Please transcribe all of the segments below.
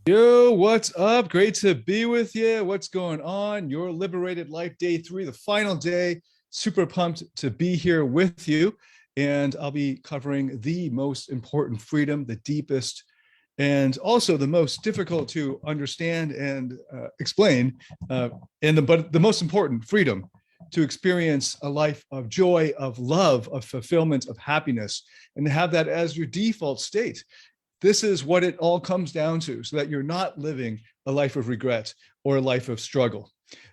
Yo, what's up? Great to be with you. What's going on? Your Liberated Life Day 3, the final day. Super pumped to be here with you. And I'll be covering the most important freedom, the deepest, and also the most difficult to understand and explain, but the most important freedom to experience a life of joy, of love, of fulfillment, of happiness, and to have that as your default state. This is what it all comes down to, so that you're not living a life of regret or a life of struggle.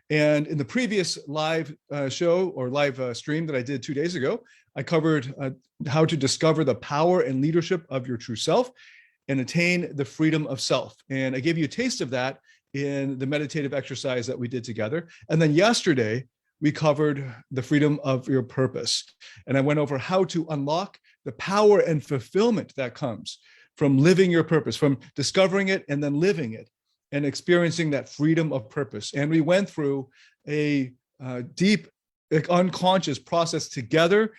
And in the previous live show or live stream that I did 2 days ago, I covered how to discover the power and leadership of your true self and attain the freedom of self. And I gave you a taste of that in the meditative exercise that we did together. And then yesterday, we covered the freedom of your purpose. And I went over how to unlock the power and fulfillment that comes from living your purpose, from discovering it and then living it and experiencing that freedom of purpose. And we went through a deep, unconscious process together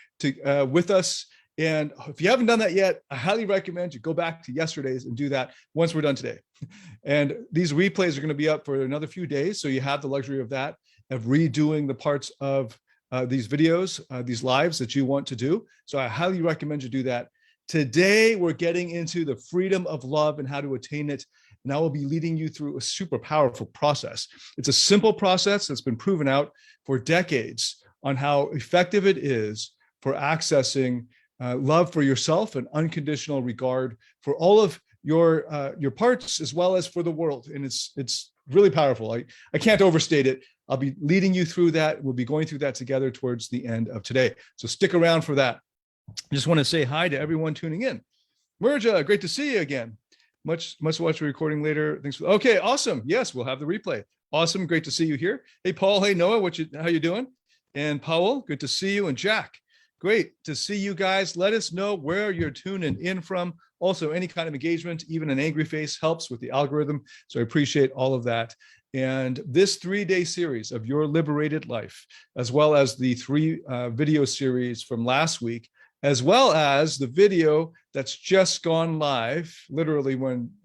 with us. And if you haven't done that yet, I highly recommend you go back to yesterday's and do that once we're done today. And these replays are going to be up for another few days. So you have the luxury of that, of redoing the parts of these videos, these lives that you want to do. So I highly recommend you do that. Today, we're getting into the freedom of love and how to attain it. And I will be leading you through a super powerful process. It's a simple process that's been proven out for decades on how effective it is for accessing love for yourself and unconditional regard for all of your parts as well as for the world. And it's really powerful. I can't overstate it. I'll be leading you through that. We'll be going through that together towards the end of today. So stick around for that. I just want to say hi to everyone tuning in. Merja, great to see you again. Much watch the recording later. Thanks. Okay, awesome. Yes, we'll have the replay. Awesome, great to see you here. Hey, Paul. Hey, Noah. How you doing? And Powell, good to see you. And Jack, great to see you guys. Let us know where you're tuning in from. Also, any kind of engagement, even an angry face, helps with the algorithm. So I appreciate all of that. And this 3-day series of Your Liberated Life, as well as the 3 video series from last week, as well as the video that's just gone live, literally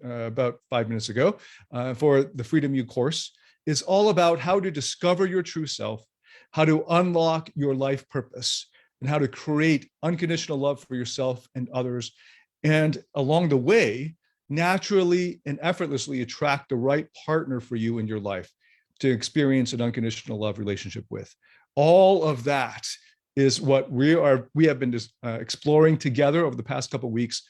about 5 minutes ago, for the Freedom U course, is all about how to discover your true self, how to unlock your life purpose, and how to create unconditional love for yourself and others. And along the way, naturally and effortlessly attract the right partner for you in your life to experience an unconditional love relationship with. All of that is what we have been exploring together over the past couple of weeks,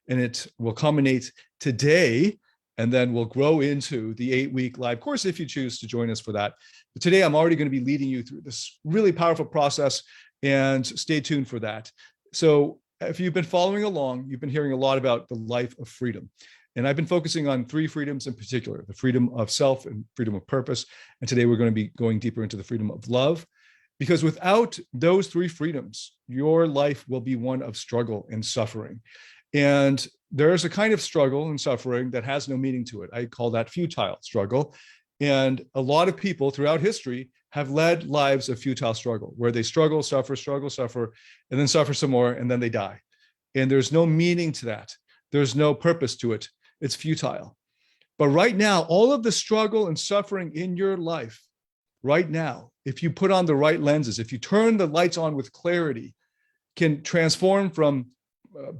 and it will culminate today, and then we'll grow into the 8-week live course if you choose to join us for that. But today, I'm already going to be leading you through this really powerful process, and stay tuned for that. So if you've been following along, you've been hearing a lot about the life of freedom. And I've been focusing on 3 freedoms in particular, the freedom of self and freedom of purpose. And today we're going to be going deeper into the freedom of love. Because without those 3 freedoms, your life will be one of struggle and suffering. And there's a kind of struggle and suffering that has no meaning to it. I call that futile struggle. And a lot of people throughout history have led lives of futile struggle, where they struggle, suffer, and then suffer some more, and then they die. And there's no meaning to that. There's no purpose to it. It's futile. But right now, all of the struggle and suffering in your life, right now, if you put on the right lenses, if you turn the lights on with clarity, can transform from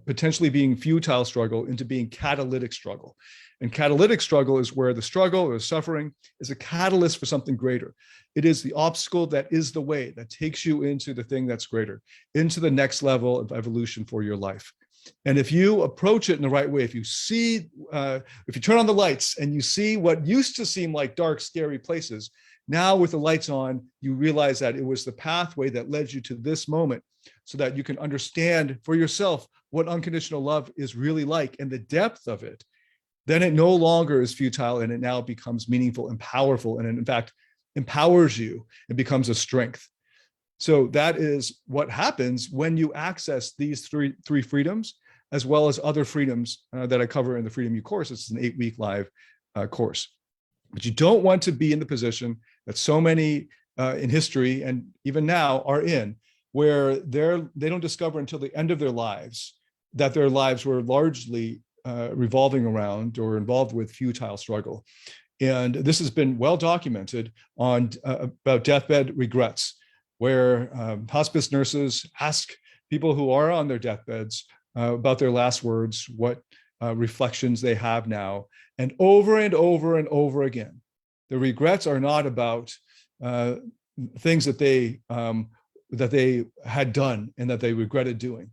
potentially being futile struggle into being catalytic struggle. And catalytic struggle is where the struggle or suffering is a catalyst for something greater. It is the obstacle that is the way that takes you into the thing that's greater, into the next level of evolution for your life. And if you approach it in the right way, if you turn on the lights and you see what used to seem like dark, scary places, now with the lights on, you realize that it was the pathway that led you to this moment, so that you can understand for yourself what unconditional love is really like and the depth of it. Then it no longer is futile, and it now becomes meaningful and powerful, and it, in fact, empowers you and becomes a strength. So that is what happens when you access these three freedoms, as well as other freedoms that I cover in the Freedom U course. It's an 8-week live course. But you don't want to be in the position that so many in history and even now are in, where they don't discover until the end of their lives that their lives were largely revolving around or involved with futile struggle. And this has been well documented on about deathbed regrets, where hospice nurses ask people who are on their deathbeds about their last words, what reflections they have now, and over and over again. The regrets are not about things that they had done and that they regretted doing.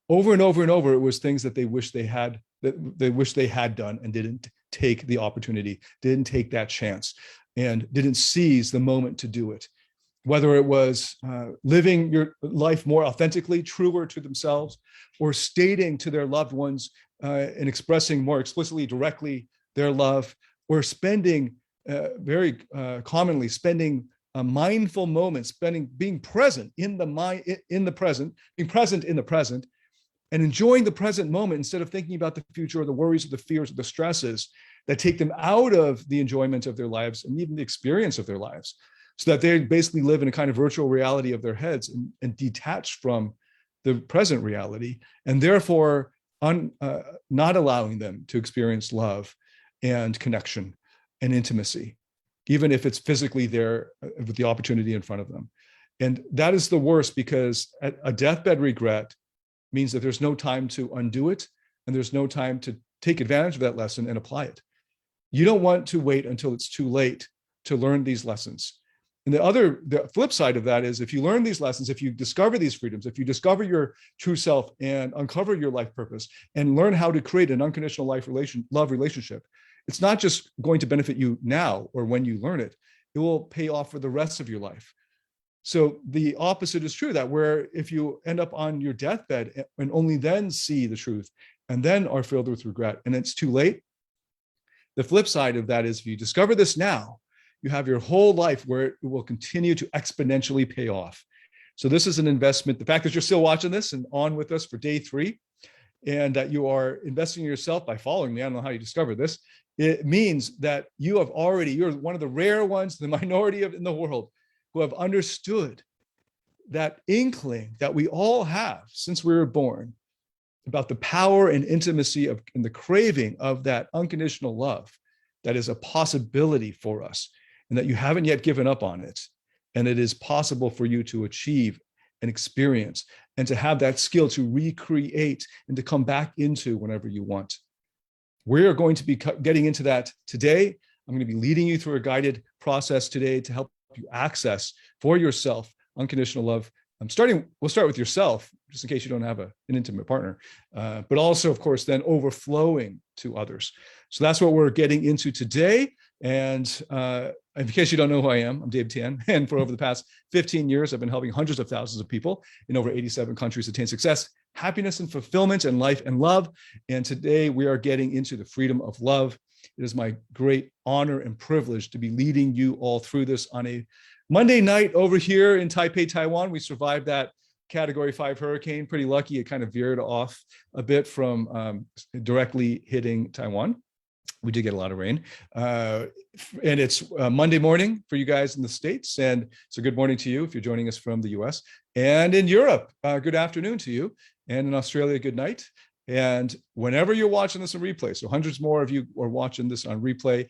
Over and over and over, it was things that they wish they had done and didn't take the opportunity, didn't take that chance, and didn't seize the moment to do it. Whether it was living your life more authentically, truer to themselves, or stating to their loved ones and expressing more explicitly, directly their love, or spending very commonly spending mindful moments, being present in the present, being present in the present, and enjoying the present moment instead of thinking about the future or the worries or the fears or the stresses that take them out of the enjoyment of their lives and even the experience of their lives, so that they basically live in a kind of virtual reality of their heads and detached from the present reality, and therefore not allowing them to experience love and connection and intimacy, even if it's physically there with the opportunity in front of them. And that is the worst, because a deathbed regret means that there's no time to undo it, and there's no time to take advantage of that lesson and apply it. You don't want to wait until it's too late to learn these lessons. And the flip side of that is, if you learn these lessons, if you discover these freedoms, if you discover your true self and uncover your life purpose and learn how to create an unconditional love relationship, it's not just going to benefit you now or when you learn it, it will pay off for the rest of your life. So the opposite is true, that where if you end up on your deathbed and only then see the truth and then are filled with regret and it's too late, the flip side of that is, if you discover this now, you have your whole life where it will continue to exponentially pay off. So this is an investment. The fact that you're still watching this and on with us for day 3, and that you are investing in yourself by following me, I don't know how you discovered this, it means that you're one of the rare ones, the minority in the world, who have understood that inkling that we all have since we were born about the power and intimacy of and the craving of that unconditional love that is a possibility for us, and that you haven't yet given up on it. And it is possible for you to achieve and experience and to have that skill to recreate and to come back into whenever you want. We're going to be getting into that today. I'm going to be leading you through a guided process today to help you access for yourself unconditional love. We'll start with yourself, just in case you don't have an intimate partner, but also, of course, then overflowing to others. So that's what we're getting into today. And in case you don't know who I am, I'm Tian. And for over the past 15 years, I've been helping hundreds of thousands of people in over 87 countries attain success, happiness, and fulfillment in life and love. And today we are getting into the freedom of love. It is my great honor and privilege to be leading you all through this on a Monday night over here in Taipei, Taiwan. We survived that Category 5 hurricane. Pretty lucky. It kind of veered off a bit from directly hitting Taiwan. We did get a lot of rain. And it's Monday morning for you guys in the States. And so good morning to you if you're joining us from the US. And in Europe, good afternoon to you. And in Australia, good night. And whenever you're watching this on replay, so hundreds more of you are watching this on replay,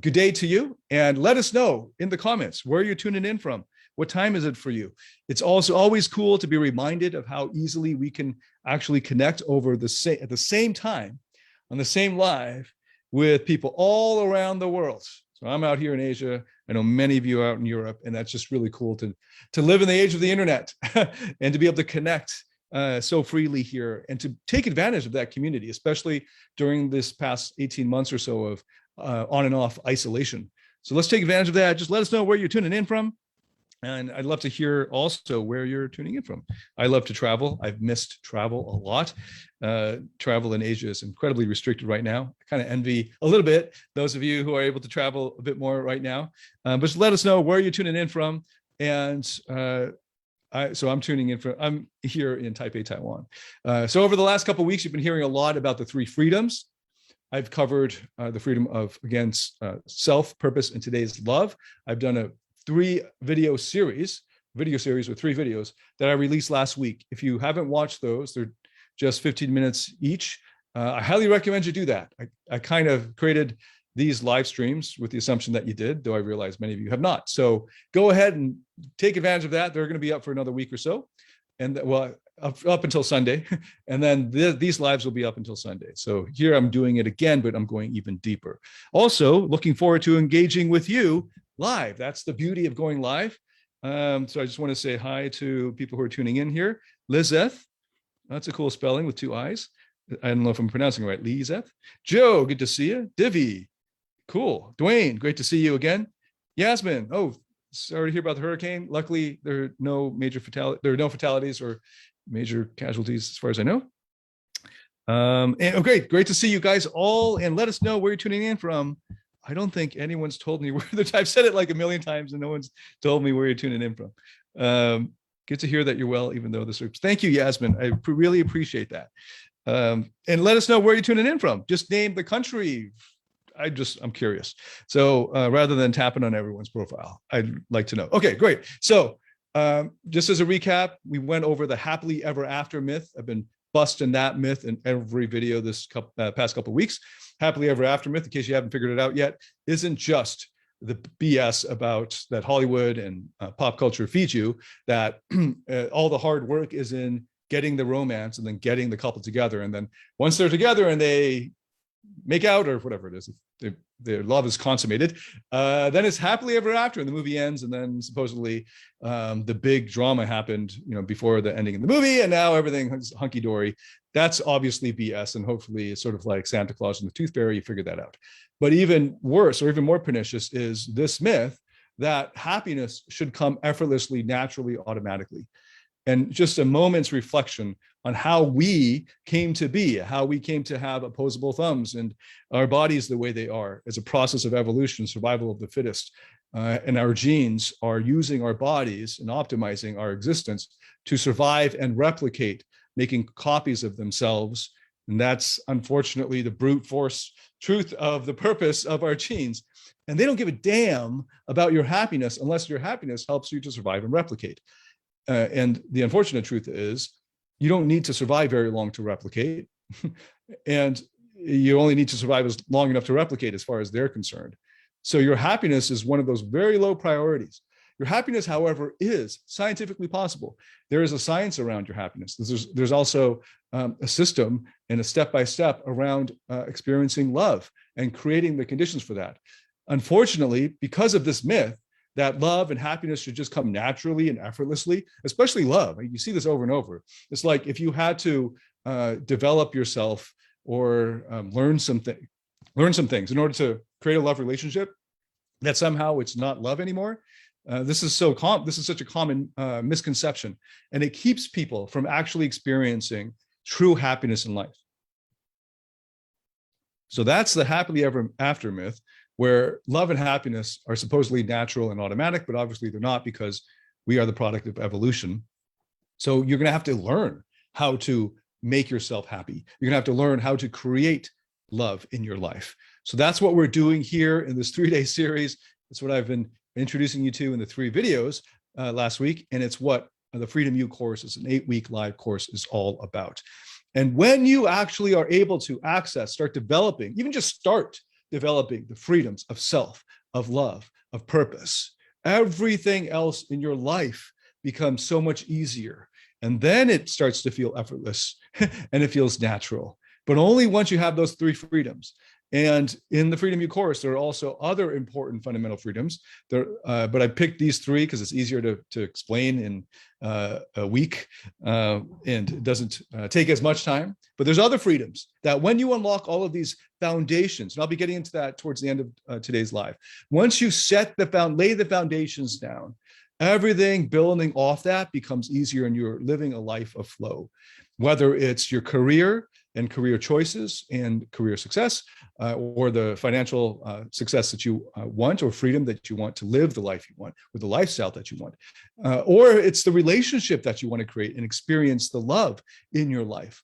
good day to you. And let us know in the comments where you're tuning in from. What time is it for you? It's also always cool to be reminded of how easily we can actually connect at the same time on the same live with people all around the world. So I'm out here in Asia. I know many of you are out in Europe, and that's just really cool to live in the age of the internet and to be able to connect so freely here and to take advantage of that community, especially during this past 18 months or so of on and off isolation. So let's take advantage of that. Just let us know where you're tuning in from. And I'd love to hear also where you're tuning in from. I love to travel. I've missed travel a lot. Travel in Asia is incredibly restricted right now. I kind of envy a little bit those of you who are able to travel a bit more right now. But just let us know where you're tuning in from. And so I'm I'm here in Taipei, Taiwan. So over the last couple of weeks, you've been hearing a lot about the 3 freedoms. I've covered the freedom of, again, self, purpose, and today's love. I've done a 3 video series with 3 videos that I released last week. If you haven't watched those, they're just 15 minutes each. I highly recommend you do that. I kind of created these live streams with the assumption that you did, though I realize many of you have not. So go ahead and take advantage of that. They're going to be up for another week or so. And well, up until Sunday. And then these lives will be up until Sunday. So here I'm doing it again, but I'm going even deeper. Also, looking forward to engaging with you live. That's the beauty of going live. So I just want to say hi to people who are tuning in here. Lizeth, that's a cool spelling with two I's. I don't know if I'm pronouncing it right. Lizeth. Joe, good to see you. Divi, cool. Dwayne, great to see you again. Yasmin, oh, sorry to hear about the hurricane. Luckily, there are no major fatalities or major casualties as far as I know. And great to see you guys all, and let us know where you're tuning in from. I don't think anyone's told me where I've said it like a million times and no one's told me where you're tuning in from. Good to hear that you're well, even though the service. Thank you, Yasmin. I really appreciate that. And let us know where you're tuning in from. Just name the country. I'm curious. So rather than tapping on everyone's profile, I'd like to know. Okay, great. So just as a recap, we went over the happily ever after myth. I've been busting that myth in every video this past couple of weeks. Happily ever after myth, in case you haven't figured it out yet, isn't just the BS about that Hollywood and pop culture feeds you, that all the hard work is in getting the romance and then getting the couple together. And then once they're together and they make out or whatever it is, their love is consummated, then it's happily ever after and the movie ends. And then supposedly the big drama happened, before the ending of the movie, and now everything is hunky-dory. That's obviously BS, and hopefully it's sort of like Santa Claus and the Tooth Fairy, you figured that out. But even worse, or even more pernicious, is this myth that happiness should come effortlessly, naturally, automatically. And just a moment's reflection on how we came to be, how we came to have opposable thumbs and our bodies the way they are as a process of evolution, survival of the fittest. And our genes are using our bodies and optimizing our existence to survive and replicate, making copies of themselves. And that's unfortunately the brute force truth of the purpose of our genes. And they don't give a damn about your happiness unless your happiness helps you to survive and replicate. And the unfortunate truth is you don't need to survive very long to replicate. And you only need to survive as long enough to replicate as far as they're concerned. So your happiness is one of those very low priorities. Your happiness, however, is scientifically possible. There is a science around your happiness. There's also a system and a step-by-step around experiencing love and creating the conditions for that. Unfortunately, because of this myth that love and happiness should just come naturally and effortlessly, especially love. You see this over and over. It's like if you had to develop yourself or learn some things in order to create a love relationship, that somehow it's not love anymore. This is such a common misconception, and it keeps people from actually experiencing true happiness in life. So that's the happily ever after myth, where love and happiness are supposedly natural and automatic, but obviously they're not, because we are the product of evolution. So you're going to have to learn how to make yourself happy. You're going to have to learn how to create love in your life. So that's what we're doing here in this 3-day series. It's what I've been introducing you to in the 3 videos last week. And it's what the Freedom U course is, an 8-week live course, is all about. And when you actually are able to start developing the freedoms of self, of love, of purpose, everything else in your life becomes so much easier. And then it starts to feel effortless and it feels natural. But only once you have those 3 freedoms. And in the Freedom U course, there are also other important fundamental freedoms. But I picked these 3 because it's easier to explain in a week, and it doesn't take as much time. But there's other freedoms that when you unlock all of these foundations, and I'll be getting into that towards the end of today's live. Once you lay the foundations down, everything building off that becomes easier, and you're living a life of flow. Whether it's your career and career choices and career success, or the financial success that you want, or freedom that you want to live the life you want, or the lifestyle that you want, or it's the relationship that you want to create and experience the love in your life,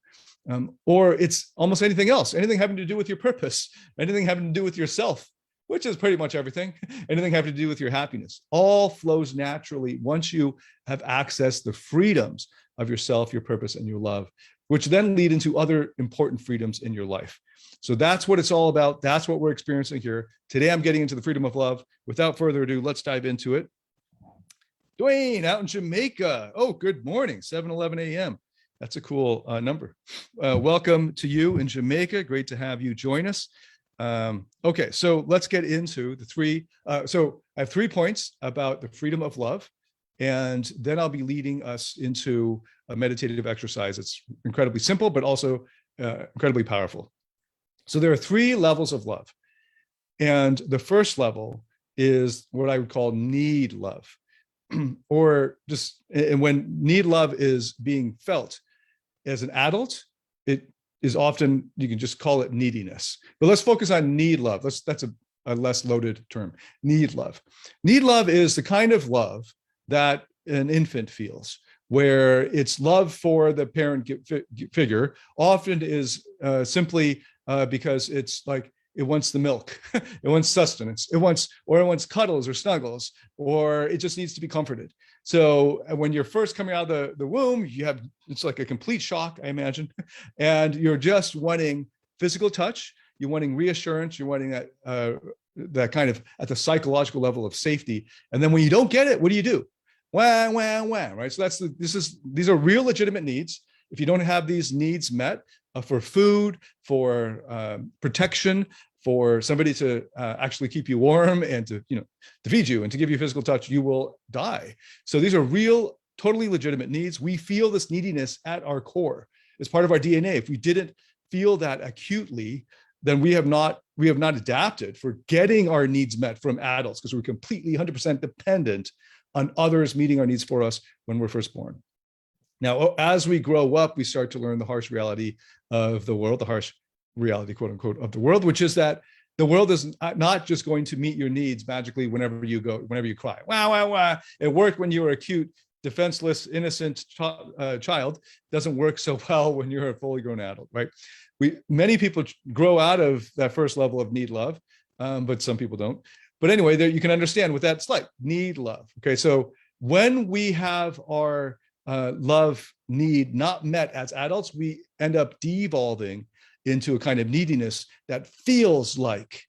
or it's almost anything else, anything having to do with your purpose, anything having to do with yourself, which is pretty much everything, anything having to do with your happiness, all flows naturally once you have accessed the freedoms of yourself, your purpose, and your love, which then lead into other important freedoms in your life. So that's what it's all about. That's what we're experiencing here. Today, I'm getting into the freedom of love. Without further ado, let's dive into it. Dwayne out in Jamaica. Oh, good morning, 7:11 a.m. That's a cool number. Welcome to you in Jamaica. Great to have you join us. Okay, so let's get into the three. So I have 3 points about the freedom of love, and then I'll be leading us into a meditative exercise. It's incredibly simple, but also incredibly powerful. So there are 3 levels of love. And the first level is what I would call need love. Or just, and when need love is being felt as an adult, it is often, you can just call it neediness. But let's focus on need love. That's a less loaded term, need love. Need love is the kind of love that an infant feels, where it's love for the parent figure, often is simply because it's like, it wants the milk, it wants sustenance, it wants cuddles or snuggles, or it just needs to be comforted. So when you're first coming out of the womb, it's like a complete shock, I imagine, and you're just wanting physical touch, you're wanting reassurance, you're wanting that kind of at the psychological level of safety. And then when you don't get it, what do? Wah, wah, wah, right? So these are real legitimate needs. If you don't have these needs met, for food, for protection, for somebody to actually keep you warm and to feed you and to give you physical touch, you will die. So these are real, totally legitimate needs. We feel this neediness at our core. It's part of our DNA. If we didn't feel that acutely, then we have not adapted for getting our needs met from adults, because we're completely 100% dependent on others meeting our needs for us when we're first born. Now, as we grow up, we start to learn the harsh reality of the world, the harsh reality, quote unquote, of the world, which is that the world is not just going to meet your needs magically whenever you cry. Wow, wow, wow. It worked when you were a cute, defenseless, innocent child. Doesn't work so well when you're a fully grown adult, right? Many people grow out of that first level of need love, but some people don't. But anyway, there you can understand what that's like, need love. Okay, so when we have our love need not met as adults, we end up devolving into a kind of neediness that feels like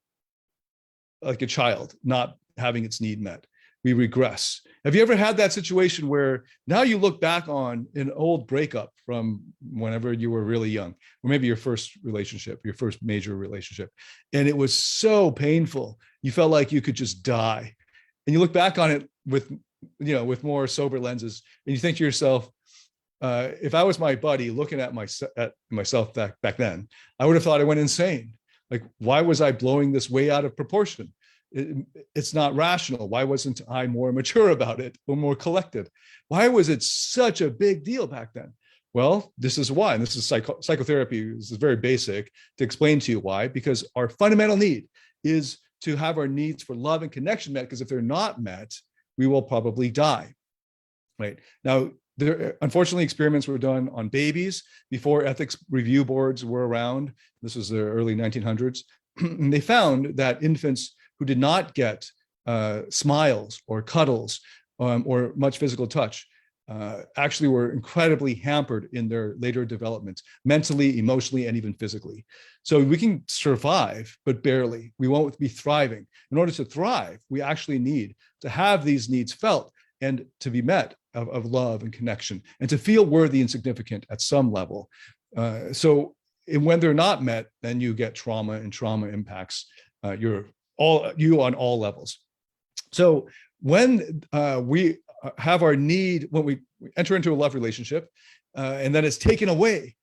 a child not having its need met. We regress. Have you ever had that situation where now you look back on an old breakup from whenever you were really young, or maybe your first relationship, your first major relationship, and it was so painful, you felt like you could just die, and you look back on it with more sober lenses, and you think to yourself, if I was my buddy looking at myself back then, I would have thought I went insane. Like, why was I blowing this way out of proportion? It's not rational. Why wasn't I more mature about it or more collected? Why was it such a big deal back then? Well, this is why, and this is psychotherapy. This is very basic to explain to you why, because our fundamental need is to have our needs for love and connection met, because if they're not met, we will probably die, right? Now, unfortunately, experiments were done on babies before ethics review boards were around. This was the early 1900s. And they found that infants who did not get smiles or cuddles or much physical touch actually were incredibly hampered in their later development, mentally, emotionally, and even physically. So we can survive, but barely. We won't be thriving. In order to thrive, we actually need to have these needs felt and to be met of love and connection, and to feel worthy and significant at some level. So when they're not met, then you get trauma, and trauma impacts you on all levels. So when we have our need, when we enter into a love relationship, and then it's taken away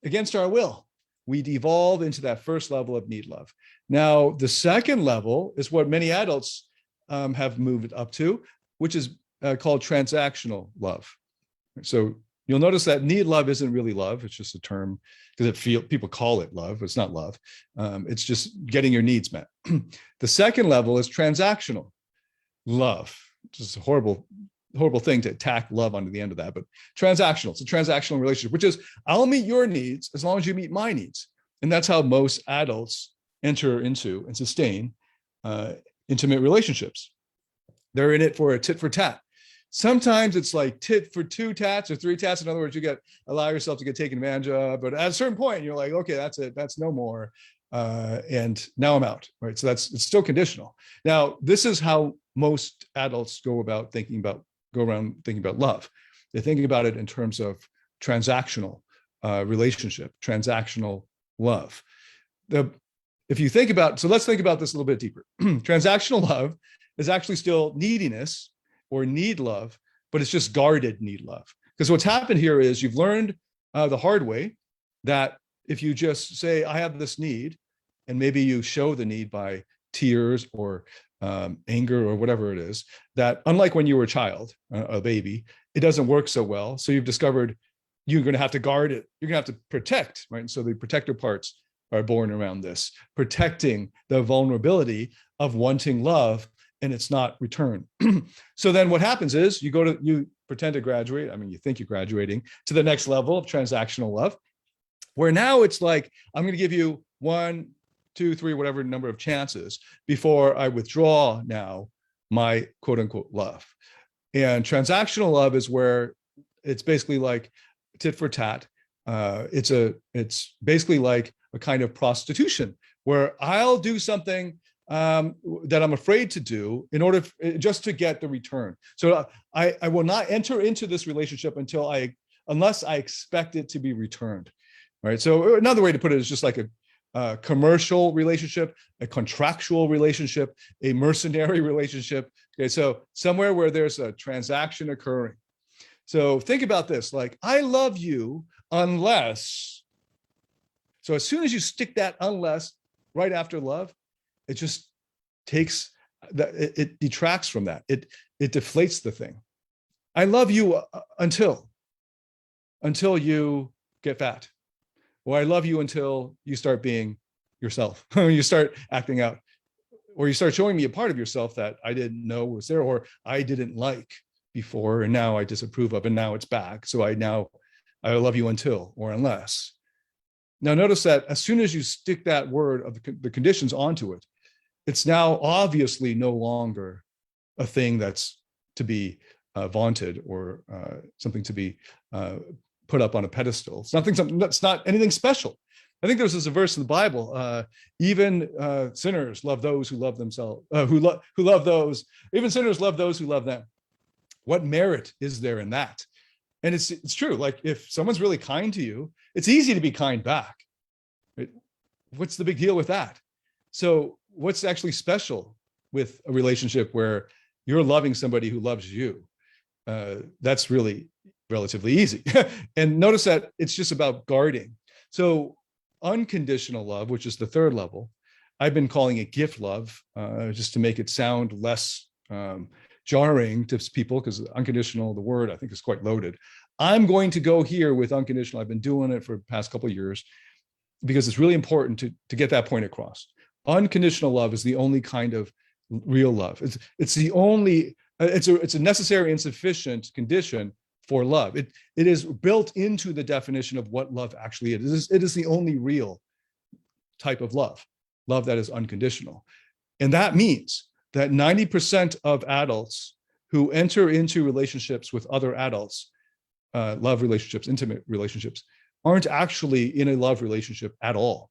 against our will, we devolve into that first level of need love. Now, the second level is what many adults have moved up to, which is called transactional love. So you'll notice that need love isn't really love. It's just a term because people call it love, but it's not love. It's just getting your needs met. The second level is transactional love, which is a horrible thing to tack love onto the end of that, but transactional. It's a transactional relationship, which is I'll meet your needs as long as you meet my needs. And that's how most adults enter into and sustain intimate relationships. They're in it for a tit for tat. Sometimes it's like tit for two tats or three tats. In other words, allow yourself to get taken advantage of. But at a certain point, you're like, okay, that's it. That's no more. And now I'm out, right? So it's still conditional. Now, this is how most adults go around thinking about love. They think about it in terms of transactional relationship, transactional love. If you think about, so let's think about this a little bit deeper. Transactional love is actually still neediness or need love, but it's just guarded need love. Because what's happened here is you've learned the hard way that if you just say, I have this need, and maybe you show the need by tears or anger or whatever it is, that unlike when you were a child, a baby, it doesn't work so well. So you've discovered you're going to have to guard it. You're going to have to protect, right? And so the protector parts are born around this, protecting the vulnerability of wanting love, and it's not returned. So then what happens is you pretend to graduate. I mean, you think you're graduating to the next level of transactional love, where now it's like, I'm going to give you 1, 2, 3, whatever number of chances before I withdraw now my quote unquote love. And transactional love is where it's basically like tit for tat. It's basically like a kind of prostitution where I'll do something that I'm afraid to do in order just to get the return. So I will not enter into this relationship unless I expect it to be returned, right? So another way to put it is just like a commercial relationship, a contractual relationship, a mercenary relationship. Okay, so somewhere where there's a transaction occurring. So think about this, like, I love you unless. So as soon as you stick that unless right after love, it just takes that, it detracts from that. It deflates the thing. I love you until you get fat. Or I love you until you start being yourself. You start acting out, or you start showing me a part of yourself that I didn't know was there, or I didn't like before, and now I disapprove of, and now it's back. So I love you until, or unless. Now notice that as soon as you stick that word of the conditions onto it, it's now obviously no longer a thing that's to be vaunted or something to be put up on a pedestal. It's something that's not anything special. I think there's a verse in the Bible, even sinners love those who love themselves, even sinners love those who love them. What merit is there in that? And it's true. Like, if someone's really kind to you, it's easy to be kind back. Right? What's the big deal with that? So what's actually special with a relationship where you're loving somebody who loves you? That's really relatively easy. And notice that it's just about guarding. So unconditional love, which is the third level, I've been calling it gift love, just to make it sound less jarring to people, because unconditional, the word I think is quite loaded. I'm going to go here with unconditional. I've been doing it for the past couple of years because it's really important to get that point across. Unconditional love is the only kind of real love. It's the only, it's a necessary and sufficient condition for love. It is built into the definition of what love actually is. It is the only real type of love that is unconditional. And that means that 90% of adults who enter into relationships with other adults, love relationships, intimate relationships, aren't actually in a love relationship at all.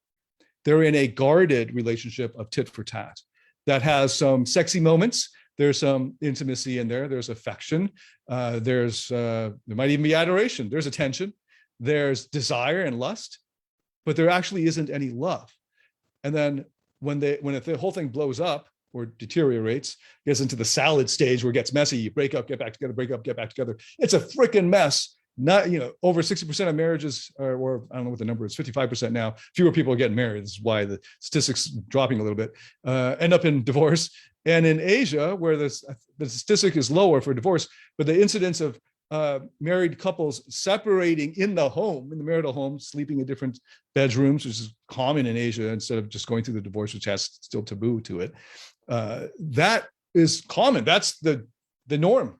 They're in a guarded relationship of tit for tat that has some sexy moments. There's some intimacy in there. There's affection. There might even be adoration. There's attention. There's desire and lust, but there actually isn't any love. And then when the whole thing blows up or deteriorates, gets into the salad stage where it gets messy, you break up, get back together, break up, get back together. It's a freaking mess. Not, over 60% of marriages, or I don't know what the number is, 55% now, fewer people are getting married. This is why the statistics dropping a little bit, end up in divorce. And in Asia, where the statistic is lower for divorce, but the incidence of married couples separating in the marital home, sleeping in different bedrooms, which is common in Asia, instead of just going through the divorce, which has still taboo to it. That is common. That's the norm.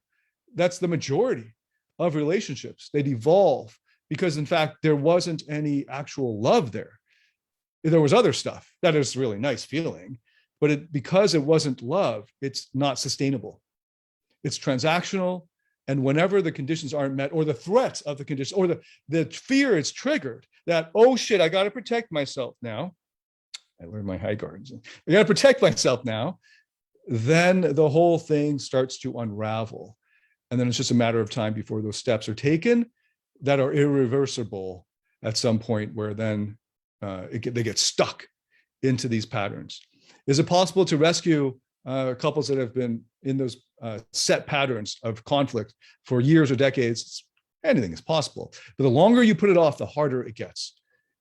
That's the majority of relationships. They devolve because, in fact, there wasn't any actual love there. There was other stuff that is really nice feeling, but because it wasn't love, it's not sustainable. It's transactional. And whenever the conditions aren't met, or the threat of the condition, or the fear is triggered, that, oh shit, I got to protect myself now. I learned my high guards. I got to protect myself now. Then the whole thing starts to unravel. And then it's just a matter of time before those steps are taken that are irreversible at some point, where then they get stuck into these patterns. Is it possible to rescue couples that have been in those set patterns of conflict for years or decades? Anything is possible. But the longer you put it off, the harder it gets.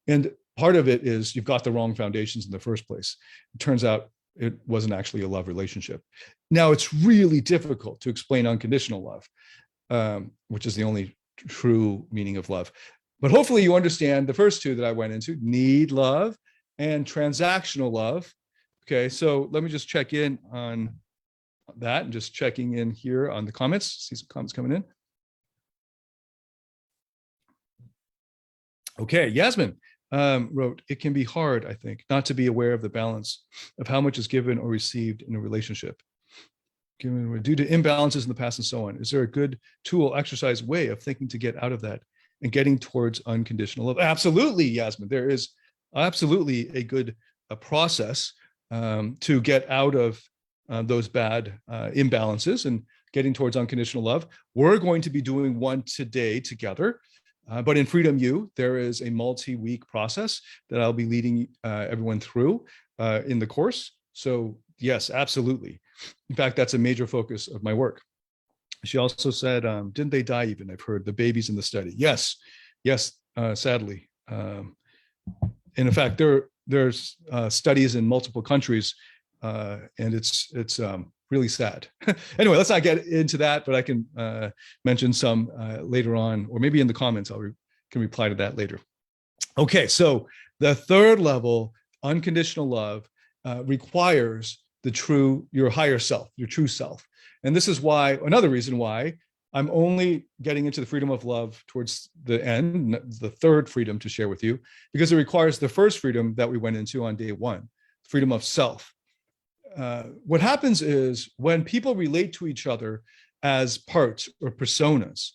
And part of it is you've got the wrong foundations in the first place. It turns out it wasn't actually a love relationship. Now, it's really difficult to explain unconditional love, which is the only true meaning of love. But hopefully you understand the first two that I went into: need love and transactional love. Okay, so let me just check in on that, and just checking in here on the comments. See some comments coming in. Okay, Yasmin wrote, it can be hard, I think, not to be aware of the balance of how much is given or received in a relationship, given due to imbalances in the past and so on. Is there a good tool, exercise, way of thinking to get out of that and getting towards unconditional love? Absolutely, Yasmin. There is absolutely a good process to get out of those bad imbalances and getting towards unconditional love. We're going to be doing one today together. But in Freedom U, there is a multi-week process that I'll be leading everyone through in the course. So yes, absolutely. In fact, that's a major focus of my work. She also said, didn't they die even? I've heard the babies in the study. Yes, sadly. And in fact, there's studies in multiple countries, and it's really sad. Anyway, let's not get into that, but I can mention some later on, or maybe in the comments, can reply to that later. Okay, so the third level, unconditional love, requires your higher self, your true self. And this is why, another reason why I'm only getting into the freedom of love towards the end, the third freedom to share with you, because it requires the first freedom that we went into on day one, freedom of self. What happens is when people relate to each other as parts or personas,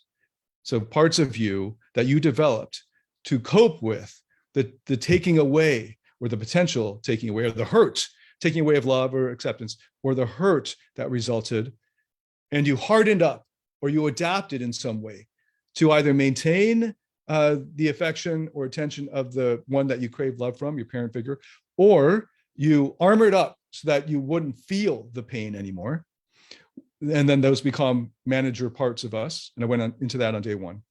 so parts of you that you developed to cope with the taking away, or the potential taking away, or the hurt, taking away of love or acceptance, or the hurt that resulted, and you hardened up or you adapted in some way to either maintain the affection or attention of the one that you crave love from, your parent figure, or you armored up so that you wouldn't feel the pain anymore. And then those become manager parts of us. And I went into that on day one.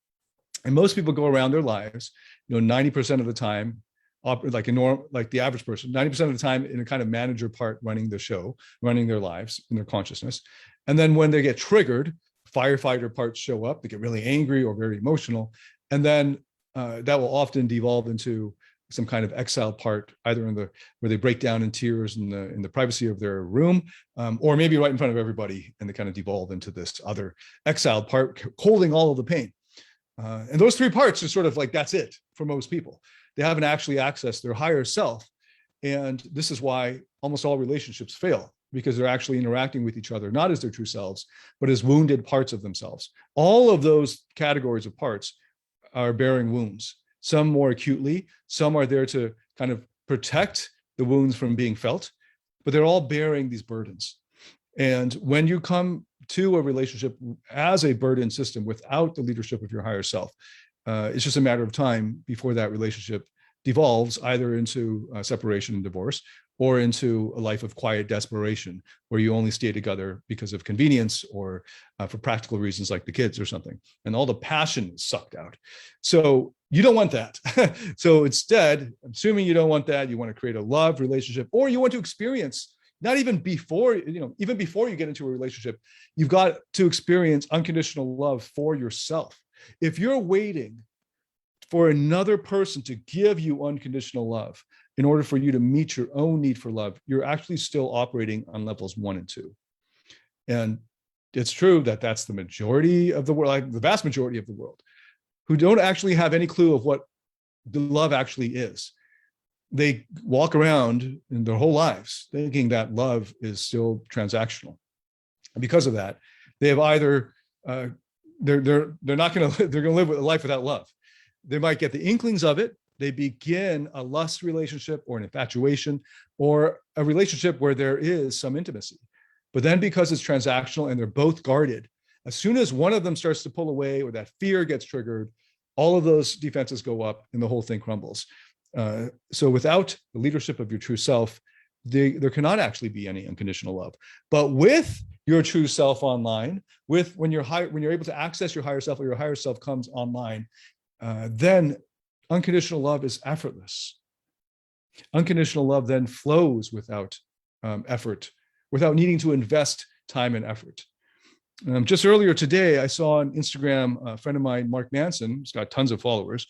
And most people go around their lives, 90% of the time, like the average person, 90% of the time in a kind of manager part, running the show, running their lives in their consciousness. And then when they get triggered, firefighter parts show up. They get really angry or very emotional. And then that will often devolve into some kind of exile part, either where they break down in tears in the privacy of their room, or maybe right in front of everybody, and they kind of devolve into this other exiled part, holding all of the pain. And those three parts are sort of like, that's it for most people. They haven't actually accessed their higher self. And this is why almost all relationships fail, because they're actually interacting with each other, not as their true selves, but as wounded parts of themselves. All of those categories of parts are bearing wounds, some more acutely, some are there to kind of protect the wounds from being felt, but they're all bearing these burdens. And when you come to a relationship as a burden system without the leadership of your higher self, it's just a matter of time before that relationship devolves either into separation and divorce, or into a life of quiet desperation, where you only stay together because of convenience or for practical reasons like the kids or something. And all the passion is sucked out. So you don't want that. So instead, assuming you don't want that, you want to create a love relationship, or you want to experience, not even before, even before you get into a relationship, you've got to experience unconditional love for yourself. If you're waiting for another person to give you unconditional love in order for you to meet your own need for love, you're actually still operating on levels 1 and 2. And it's true that that's the majority of the world, like the vast majority of the world, who don't actually have any clue of what the love actually is. They walk around in their whole lives thinking that love is still transactional. And because of that, they have either they're not going to they're going to live with a life without love. They might get the inklings of it. They begin a lust relationship or an infatuation or a relationship where there is some intimacy. But then because it's transactional and they're both guarded, as soon as one of them starts to pull away or that fear gets triggered, all of those defenses go up and the whole thing crumbles. So without the leadership of your true self, there cannot actually be any unconditional love. But with your true self online, when you're able to access your higher self, or your higher self comes online, then unconditional love is effortless. Unconditional love then flows without effort, without needing to invest time and effort. Just earlier today, I saw on Instagram, a friend of mine, Mark Manson, who's got tons of followers,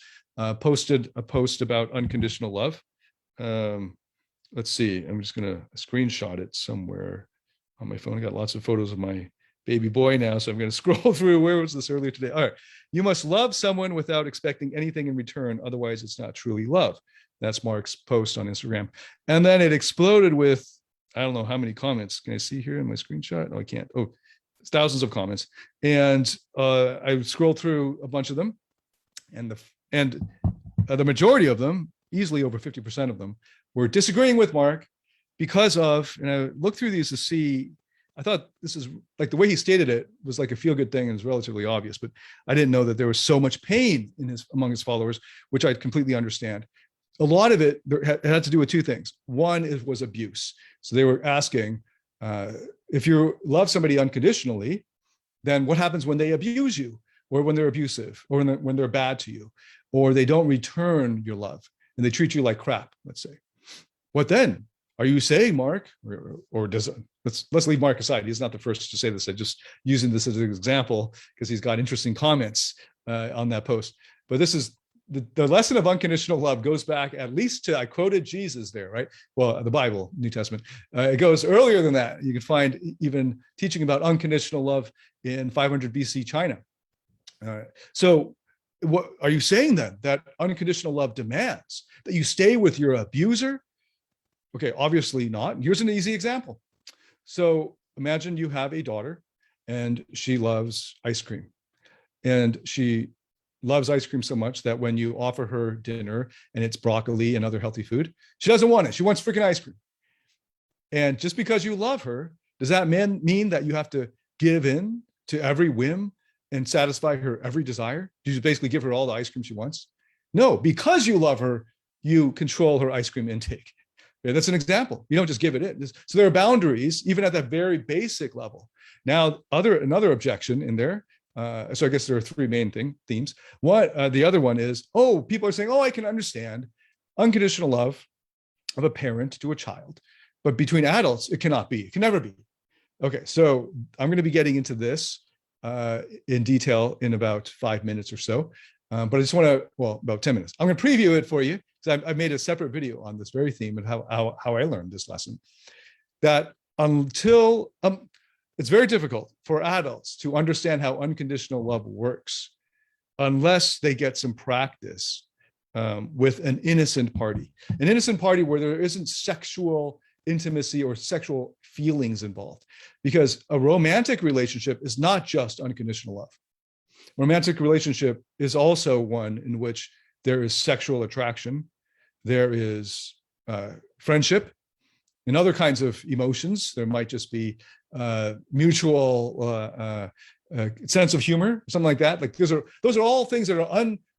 posted a post about unconditional love. Let's see, I'm just going to screenshot it somewhere on my phone. I got lots of photos of my baby boy now, so I'm going to scroll through. Where was this earlier today? All right. You must love someone without expecting anything in return. Otherwise, it's not truly love. That's Mark's post on Instagram. And then it exploded with, I don't know how many comments. Can I see here in my screenshot? No, I can't. Oh, it's thousands of comments. And I scrolled through a bunch of them. And the majority of them, easily over 50% of them, were disagreeing with Mark because of, and I looked through these to see, I thought this is like the way he stated it was like a feel-good thing and it's relatively obvious, but I didn't know that there was so much pain among his followers, which I completely understand. A lot of it had to do with two things. One was abuse. So they were asking, if you love somebody unconditionally, then what happens when they abuse you, or when they're abusive, or when they're bad to you, or they don't return your love and they treat you like crap, let's say. What then? Are you saying, Mark, or does let's leave Mark aside. He's not the first to say this. I'm just using this as an example because he's got interesting comments on that post. But this is the lesson of unconditional love goes back at least to, I quoted Jesus there, right? Well, the Bible, New Testament. It goes earlier than that. You can find even teaching about unconditional love in 500 BC China. So what are you saying then? That unconditional love demands that you stay with your abuser? Okay, obviously not. Here's an easy example. So imagine you have a daughter and she loves ice cream. And she loves ice cream so much that when you offer her dinner and it's broccoli and other healthy food, she doesn't want it. She wants freaking ice cream. And just because you love her, does that mean that you have to give in to every whim and satisfy her every desire? Do you basically give her all the ice cream she wants? No, because you love her, you control her ice cream intake. Yeah, that's an example. You don't just give it in. So there are boundaries, even at that very basic level. Now, another objection in there. So I guess there are three main themes. The other one is, people are saying, I can understand unconditional love of a parent to a child, but between adults, it cannot be. It can never be. Okay, so I'm going to be getting into this in detail in about 5 minutes or so. But I just want to, about 10 minutes. I'm going to preview it for you because I made a separate video on this very theme and how I learned this lesson. That until it's very difficult for adults to understand how unconditional love works unless they get some practice with an innocent party where there isn't sexual intimacy or sexual feelings involved. Because a romantic relationship is not just unconditional love. Romantic relationship is also one in which there is sexual attraction, there is friendship, and other kinds of emotions. There might just be mutual sense of humor, something like that. Like those are all things that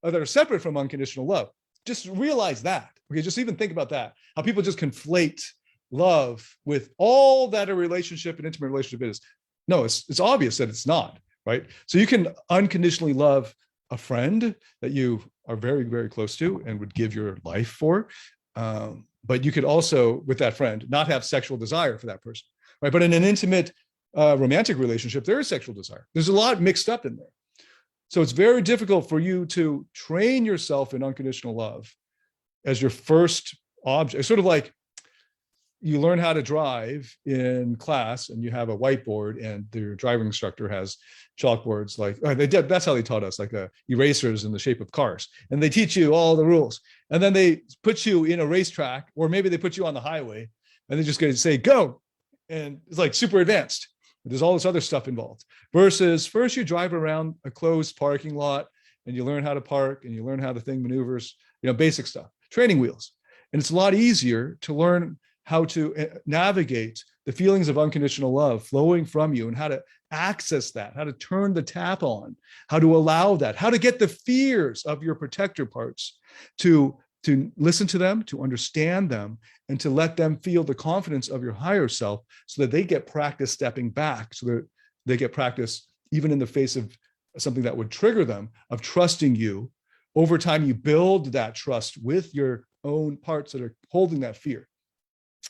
are separate from unconditional love. Just realize that. Okay, just even think about that. How people just conflate love with all that a relationship, an intimate relationship is. No, it's obvious that it's not. Right? So you can unconditionally love a friend that you are very, very close to and would give your life for. But you could also, with that friend, not have sexual desire for that person. Right? But in an intimate romantic relationship, there is sexual desire. There's a lot mixed up in there. So it's very difficult for you to train yourself in unconditional love as your first object. It's sort of like you learn how to drive in class and you have a whiteboard and your driving instructor has chalkboards that's how they taught us, like erasers in the shape of cars. And they teach you all the rules. And then they put you in a racetrack, or maybe they put you on the highway and they just say, go. And it's like super advanced. There's all this other stuff involved. Versus first you drive around a closed parking lot and you learn how to park and you learn how the thing maneuvers, basic stuff, training wheels. And it's a lot easier to learn how to navigate the feelings of unconditional love flowing from you and how to access that, how to turn the tap on, how to allow that, how to get the fears of your protector parts to listen to them, to understand them, and to let them feel the confidence of your higher self so that they get practice stepping back, so that they get practice even in the face of something that would trigger them, of trusting you. Over time, you build that trust with your own parts that are holding that fear.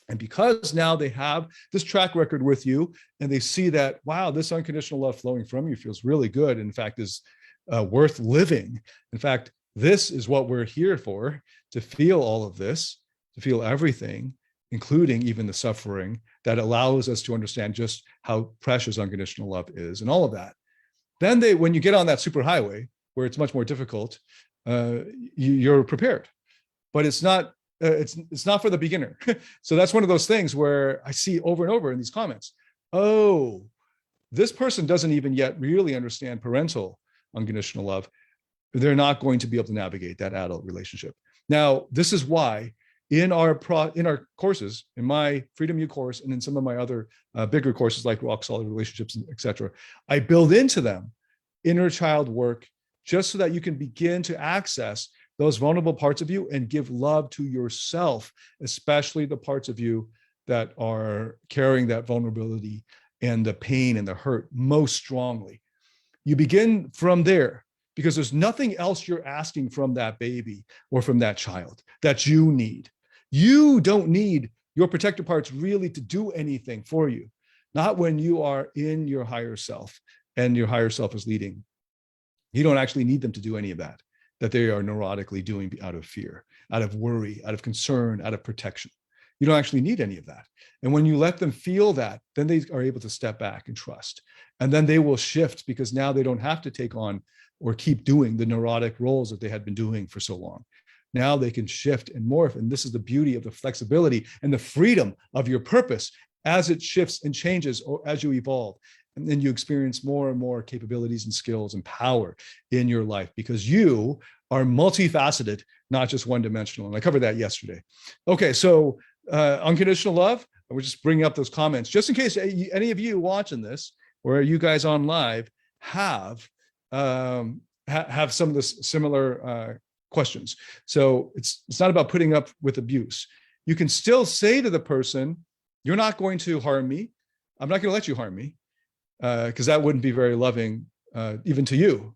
And because now they have this track record with you and they see that, wow, this unconditional love flowing from you feels really good. In fact, is worth living. In fact, this is what we're here for, to feel all of this, to feel everything, including even the suffering that allows us to understand just how precious unconditional love is and all of that. Then when you get on that superhighway where it's much more difficult, you're prepared, but it's not for the beginner. So that's one of those things where I see over and over in these comments, oh, this person doesn't even yet really understand parental unconditional love. They're not going to be able to navigate that adult relationship. Now, this is why in our courses, in my Freedom U course and in some of my other bigger courses like Rock Solid Relationships, etc., I build into them inner child work just so that you can begin to access those vulnerable parts of you and give love to yourself, especially the parts of you that are carrying that vulnerability and the pain and the hurt most strongly. You begin from there because there's nothing else you're asking from that baby or from that child that you need. You don't need your protector parts really to do anything for you, not when you are in your higher self and your higher self is leading. You don't actually need them to do any of that they are neurotically doing out of fear, out of worry, out of concern, out of protection. You don't actually need any of that. And when you let them feel that, then they are able to step back and trust. And then they will shift because now they don't have to take on or keep doing the neurotic roles that they had been doing for so long. Now they can shift and morph. And this is the beauty of the flexibility and the freedom of your purpose as it shifts and changes or as you evolve. And then you experience more and more capabilities and skills and power in your life because you are multifaceted, not just one-dimensional. And I covered that yesterday. Okay, so unconditional love, I was just bringing up those comments just in case any of you watching this or you guys on live have some of the similar questions. So it's not about putting up with abuse. You can still say to the person, you're not going to harm me. I'm not going to let you harm me. Because that wouldn't be very loving, even to you.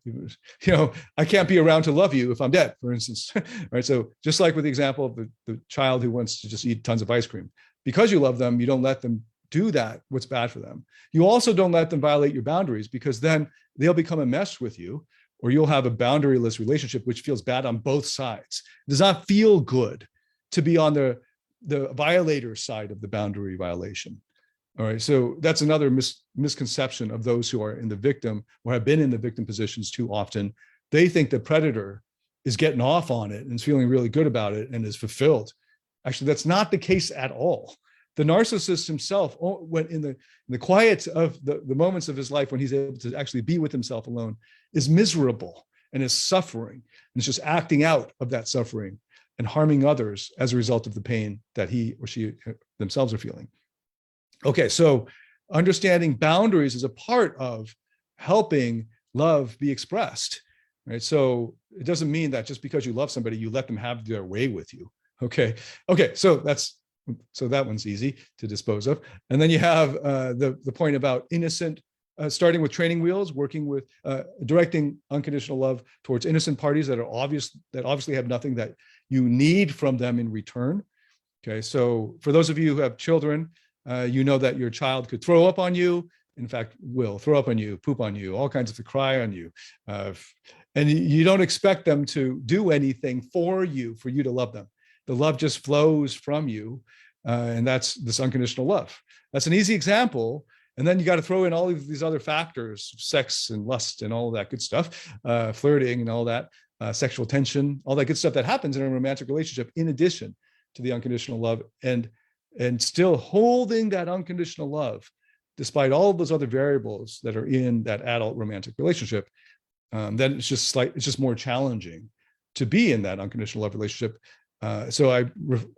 I can't be around to love you if I'm dead, for instance. Right. So just like with the example of the child who wants to just eat tons of ice cream, because you love them, you don't let them do that, what's bad for them. You also don't let them violate your boundaries because then they'll become a mesh with you, or you'll have a boundaryless relationship, which feels bad on both sides. It does not feel good to be on the violator side of the boundary violation. All right, so that's another misconception of those who are in the victim or have been in the victim positions too often. They think the predator is getting off on it and is feeling really good about it and is fulfilled. Actually, that's not the case at all. The narcissist himself, when in the quiet of the moments of his life when he's able to actually be with himself alone, is miserable and is suffering and is just acting out of that suffering and harming others as a result of the pain that he or she themselves are feeling. Okay, so understanding boundaries is a part of helping love be expressed, right? So it doesn't mean that just because you love somebody, you let them have their way with you. Okay, so that one's easy to dispose of. And then you have the point about innocent, starting with training wheels, working with directing unconditional love towards innocent parties that obviously have nothing that you need from them in return. Okay, so for those of you who have children, you know that your child could throw up on you, in fact, will throw up on you, poop on you, all kinds of cry on you. And you don't expect them to do anything for you to love them. The love just flows from you. And that's this unconditional love. That's an easy example. And then you got to throw in all of these other factors, sex and lust and all of that good stuff, flirting and all that, sexual tension, all that good stuff that happens in a romantic relationship, in addition to the unconditional love, and still holding that unconditional love despite all of those other variables that are in that adult romantic relationship, then it's just more challenging to be in that unconditional love relationship. So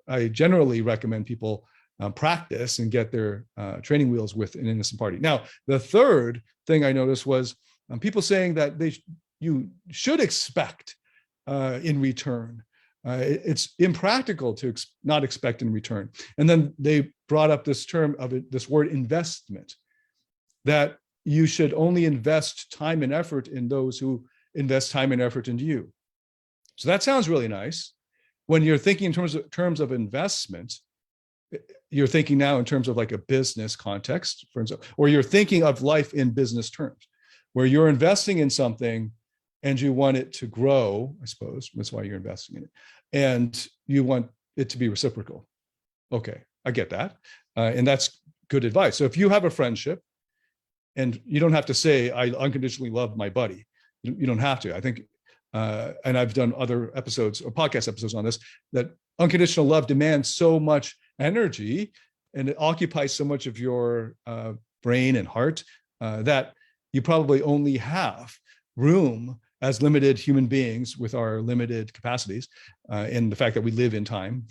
I generally recommend people practice and get their training wheels with an innocent party. Now, the third thing I noticed was people saying that you should expect in return. It's impractical to not expect in return. And then they brought up this term of it, this word investment, that you should only invest time and effort in those who invest time and effort into you. So that sounds really nice. When you're thinking in terms of investment, you're thinking now in terms of like a business context, for example, or you're thinking of life in business terms, where you're investing in something and you want it to grow, I suppose, that's why you're investing in it, and you want it to be reciprocal. Okay, I get that. And that's good advice. So if you have a friendship, and you don't have to say, I unconditionally love my buddy. You don't have to. I think, and I've done other episodes or podcast episodes on this, that unconditional love demands so much energy and it occupies so much of your brain and heart that you probably only have room as limited human beings with our limited capacities and the fact that we live in time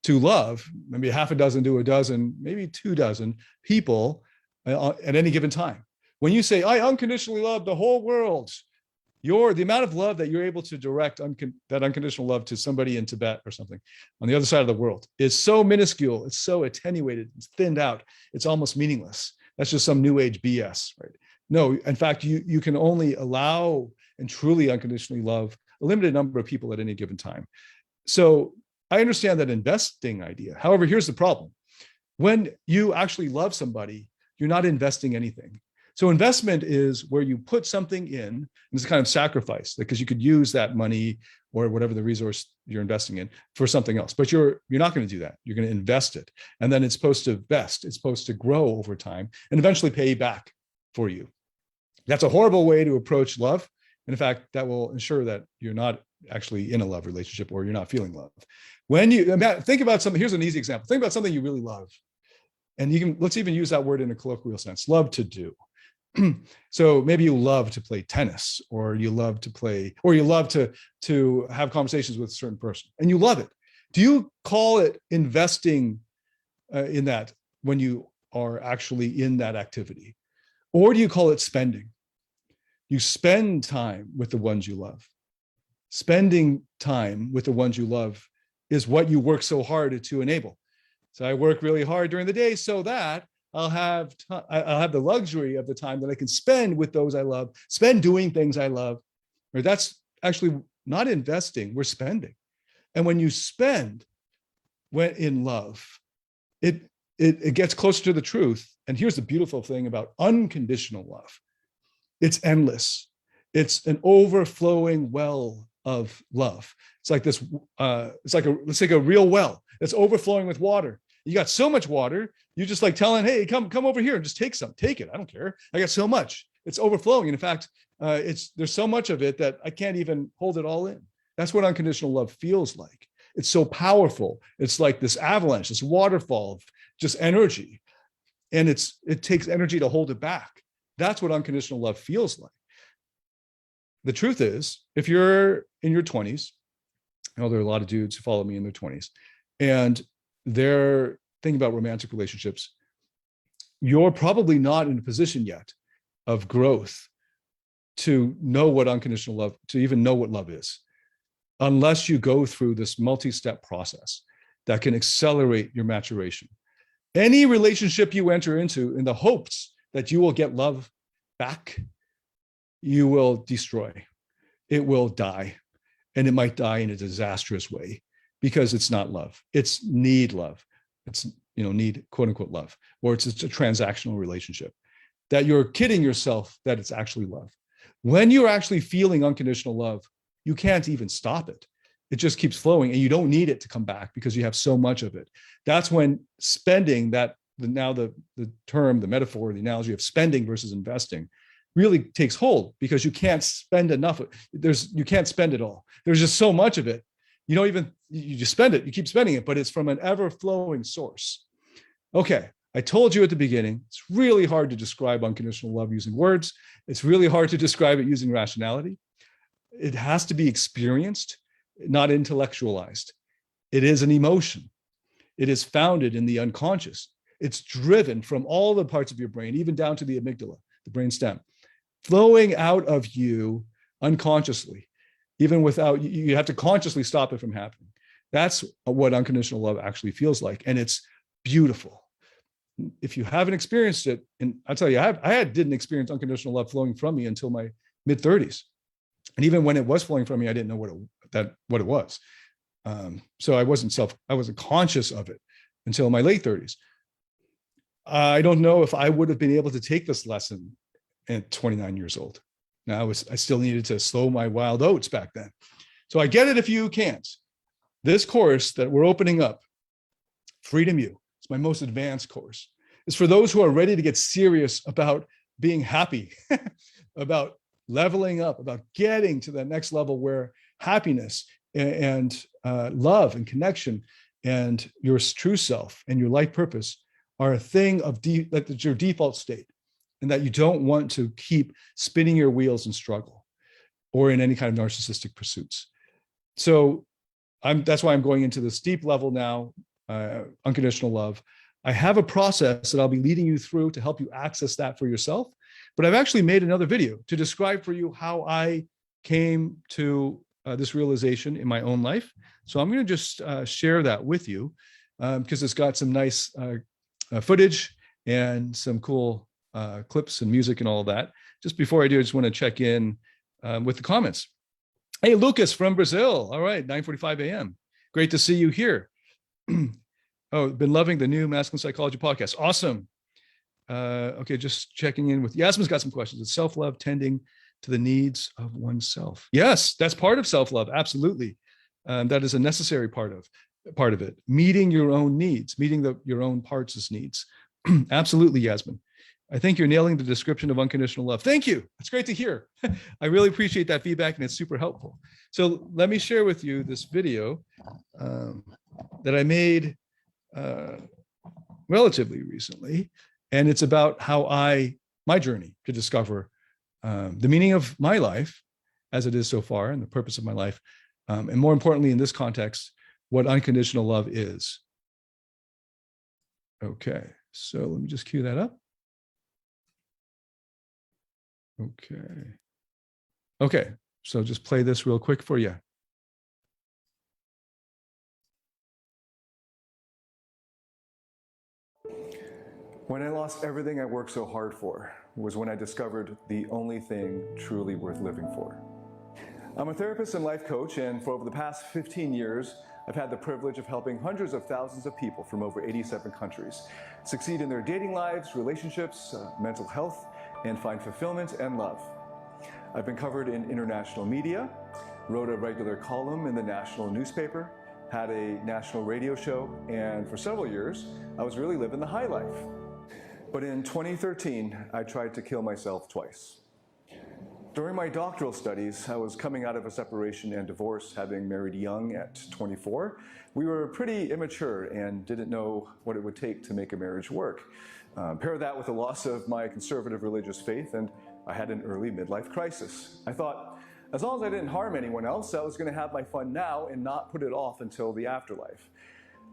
to love maybe half a dozen to a dozen, maybe 2 dozen people at any given time. When you say, I unconditionally love the whole world, the amount of love that you're able to direct that unconditional love to somebody in Tibet or something on the other side of the world is so minuscule, it's so attenuated, it's thinned out, it's almost meaningless. That's just some new age BS, right? No, in fact, you can only allow and truly unconditionally love a limited number of people at any given time. So I understand that investing idea. However, here's the problem. When you actually love somebody, you're not investing anything. So investment is where you put something in, and it's a kind of sacrifice, because you could use that money or whatever the resource you're investing in for something else. But you're not going to do that. You're going to invest it. And then it's supposed to vest. It's supposed to grow over time and eventually pay back for you. That's a horrible way to approach love. And in fact, that will ensure that you're not actually in a love relationship or you're not feeling love. When you think about something, here's an easy example. Think about something you really love. And let's even use that word in a colloquial sense, love to do. So maybe you love to play tennis, or you love to have conversations with a certain person and you love it. Do you call it investing in that when you are actually in that activity? Or do you call it spending? You spend time with the ones you love. Spending time with the ones you love is what you work so hard to enable. So I work really hard during the day so that I'll have the luxury of the time that I can spend with those I love, spend doing things I love. Or that's actually not investing, we're spending. And when you spend in love, it gets closer to the truth. And here's the beautiful thing about unconditional love. It's endless. It's an overflowing well of love. It's like this, let's take a real well that's overflowing with water. You got so much water, you just like telling, hey, come over here and just take some, take it. I don't care. I got so much. It's overflowing. And in fact, there's so much of it that I can't even hold it all in. That's what unconditional love feels like. It's so powerful. It's like this avalanche, this waterfall of just energy. And it takes energy to hold it back. That's what unconditional love feels like. The truth is, if you're in your 20s, I know there are a lot of dudes who follow me in their 20s, and they're thinking about romantic relationships, you're probably not in a position yet of growth to know what unconditional love, to even know what love is, unless you go through this multi-step process that can accelerate your maturation. Any relationship you enter into in the hopes that you will get love back, you will destroy. It will die. And it might die in a disastrous way because it's not love. It's need love. It's, need quote unquote love, or it's a transactional relationship that you're kidding yourself that it's actually love. When you're actually feeling unconditional love, you can't even stop it. It just keeps flowing and you don't need it to come back because you have so much of it. That's when spending, the term, the metaphor, the analogy of spending versus investing really takes hold, because you can't spend enough. You can't spend it all. There's just so much of it. You just spend it, you keep spending it, but it's from an ever flowing source. Okay, I told you at the beginning, it's really hard to describe unconditional love using words. It's really hard to describe it using rationality. It has to be experienced, not intellectualized. It is an emotion. It is founded in the unconscious. It's driven from all the parts of your brain, even down to the amygdala, the brain stem, flowing out of you unconsciously, even without, you have to consciously stop it from happening. That's what unconditional love actually feels like. And it's beautiful. If you haven't experienced it, and I'll tell you, I didn't experience unconditional love flowing from me until my mid 30s. And even when it was flowing from me, I didn't know what it was. So I wasn't conscious of it until my late 30s. I don't know if I would have been able to take this lesson at 29 years old. Now I still needed to slow my wild oats back then. So I get it if you can't. This course that we're opening up, Freedom U, it's my most advanced course. It's for those who are ready to get serious about being happy, about leveling up, about getting to that next level where happiness and love and connection and your true self and your life purpose are a thing of that's your default state, and that you don't want to keep spinning your wheels in struggle or in any kind of narcissistic pursuits. So that's why I'm going into this deep level now, unconditional love. I have a process that I'll be leading you through to help you access that for yourself. But I've actually made another video to describe for you how I came to this realization in my own life. So I'm going to just share that with you because it's got some nice footage and some cool clips and music and all of that. Just before I do, I just want to check in with the comments. Hey, Lucas from Brazil. All right, 9:45 a.m. Great to see you here. Oh, been loving the new Masculine Psychology podcast. Awesome. Okay, just checking in with Yasmin's got some questions. It's self-love, tending to the needs of oneself. Yes, that's part of self-love. Absolutely. That is a necessary part of it. Meeting your own needs, meeting your own parts' needs. Absolutely, Yasmin. I think you're nailing the description of unconditional love. Thank you. That's great to hear. I really appreciate that feedback, and it's super helpful. So let me share with you this video that I made relatively recently. And it's about how my journey to discover the meaning of my life as it is so far and the purpose of my life. And more importantly, in this context, what unconditional love is. Okay, so let me just cue that up. Okay, so just play this real quick for you. When I lost everything I worked so hard for was when I discovered the only thing truly worth living for. I'm a therapist and life coach, and for over the past 15 years, I've had the privilege of helping hundreds of thousands of people from over 87 countries succeed in their dating lives, relationships, mental health, and find fulfillment and love. I've been covered in international media, wrote a regular column in the national newspaper, had a national radio show, and for several years, I was really living the high life. But in 2013, I tried to kill myself twice. During my doctoral studies, I was coming out of a separation and divorce, having married young at 24. We were pretty immature and didn't know what it would take to make a marriage work. Pair that with the loss of my conservative religious faith, and I had an early midlife crisis. I thought, as long as I didn't harm anyone else, I was going to have my fun now and not put it off until the afterlife.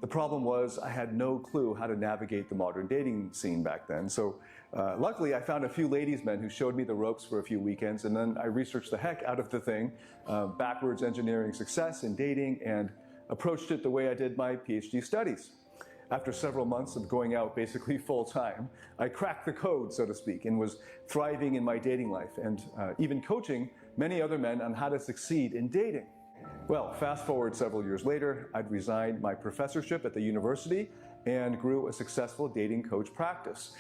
The problem was I had no clue how to navigate the modern dating scene back then. So luckily I found a few ladies men who showed me the ropes for a few weekends, and then I researched the heck out of the thing, backwards engineering success in dating, and approached it the way I did my Ph.D. studies. After several months of going out basically full time, I cracked the code, so to speak, and was thriving in my dating life and even coaching many other men on how to succeed in dating. Well, fast forward several years later, I'd resigned my professorship at the university and grew a successful dating coach practice.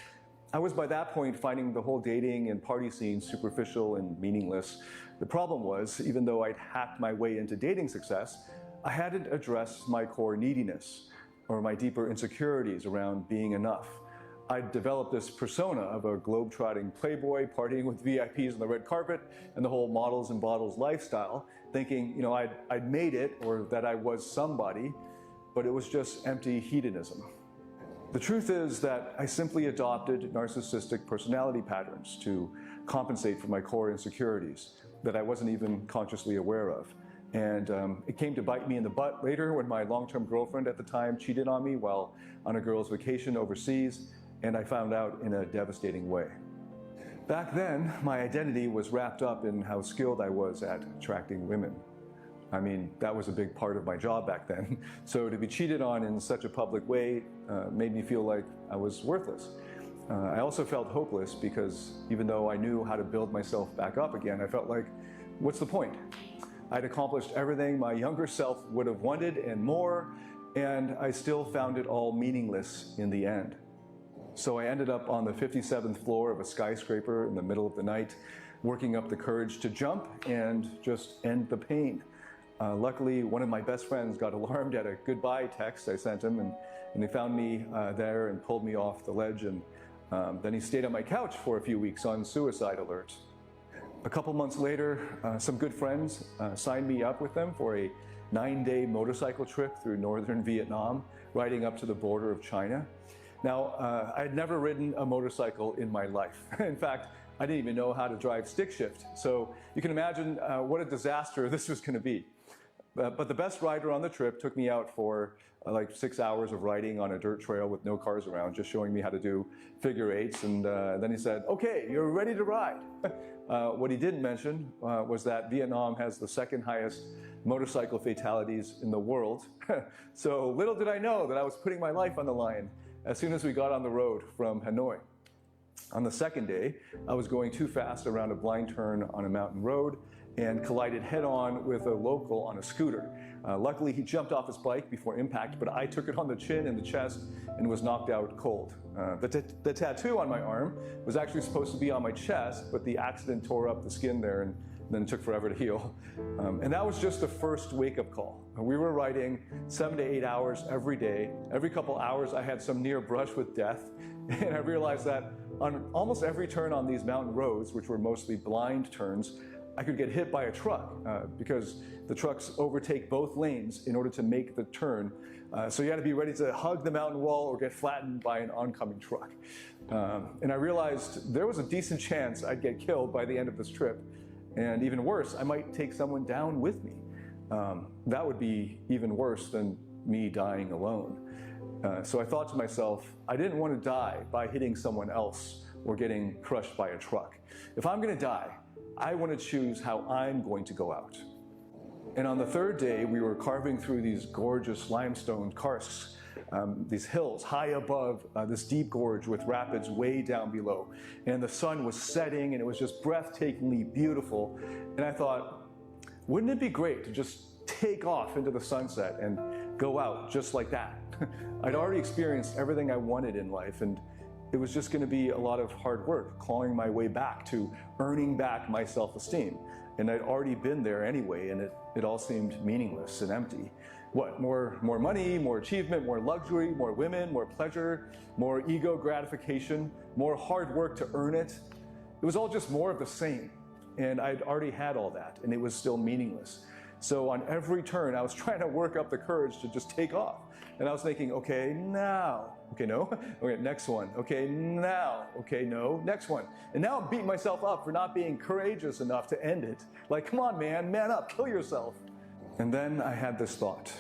I was by that point finding the whole dating and party scene superficial and meaningless. The problem was, even though I'd hacked my way into dating success, I hadn't addressed my core neediness or my deeper insecurities around being enough. I'd developed this persona of a globe-trotting playboy, partying with VIPs on the red carpet, and the whole models and bottles lifestyle, thinking, I'd made it or that I was somebody, but it was just empty hedonism. The truth is that I simply adopted narcissistic personality patterns to compensate for my core insecurities that I wasn't even consciously aware of. And it came to bite me in the butt later when my long-term girlfriend at the time cheated on me while on a girl's vacation overseas, and I found out in a devastating way. Back then, my identity was wrapped up in how skilled I was at attracting women. I mean, that was a big part of my job back then. So to be cheated on in such a public way made me feel like I was worthless. I also felt hopeless because even though I knew how to build myself back up again, I felt like, what's the point? I'd accomplished everything my younger self would have wanted and more, and I still found it all meaningless in the end. So I ended up on the 57th floor of a skyscraper in the middle of the night, working up the courage to jump and just end the pain. Luckily, one of my best friends got alarmed at a goodbye text I sent him, and he found me there and pulled me off the ledge, and then he stayed on my couch for a few weeks on suicide alert. A couple months later, some good friends signed me up with them for a 9-day motorcycle trip through northern Vietnam, riding up to the border of China. Now, I had never ridden a motorcycle in my life. In fact, I didn't even know how to drive stick shift. So you can imagine what a disaster this was going to be. But the best rider on the trip took me out for like 6 hours of riding on a dirt trail with no cars around, just showing me how to do figure eights. And then he said, "Okay, you're ready to ride." What he didn't mention was that Vietnam has the second highest motorcycle fatalities in the world. So little did I know that I was putting my life on the line as soon as we got on the road from Hanoi. On the second day, I was going too fast around a blind turn on a mountain road and collided head-on with a local on a scooter. Luckily, he jumped off his bike before impact, but I took it on the chin and the chest and was knocked out cold. The tattoo on my arm was actually supposed to be on my chest, but the accident tore up the skin there, and then it took forever to heal. And that was just the first wake-up call. We were riding 7 to 8 hours every day. Every couple hours, I had some near brush with death, and I realized that on almost every turn on these mountain roads, which were mostly blind turns, I could get hit by a truck because the trucks overtake both lanes in order to make the turn. So you had to be ready to hug the mountain wall or get flattened by an oncoming truck. And I realized there was a decent chance I'd get killed by the end of this trip. And even worse, I might take someone down with me. That would be even worse than me dying alone. So I thought to myself, I didn't want to die by hitting someone else or getting crushed by a truck. If I'm going to die, I want to choose how I'm going to go out. And on the third day, we were carving through these gorgeous limestone karsts, these hills high above this deep gorge with rapids way down below. And the sun was setting and it was just breathtakingly beautiful. And I thought, wouldn't it be great to just take off into the sunset and go out just like that? I'd already experienced everything I wanted in life, and it was just going to be a lot of hard work, clawing my way back to earning back my self-esteem. And I'd already been there anyway, and it all seemed meaningless and empty. What, more money, more achievement, more luxury, more women, more pleasure, more ego gratification, more hard work to earn it? It was all just more of the same. And I'd already had all that, and it was still meaningless. So on every turn, I was trying to work up the courage to just take off. And I was thinking, okay, now. Okay, no. Okay, next one. Okay, now. Okay, no. Next one. And now I'm beating myself up for not being courageous enough to end it. Like, come on, man up, kill yourself. And then I had this thought.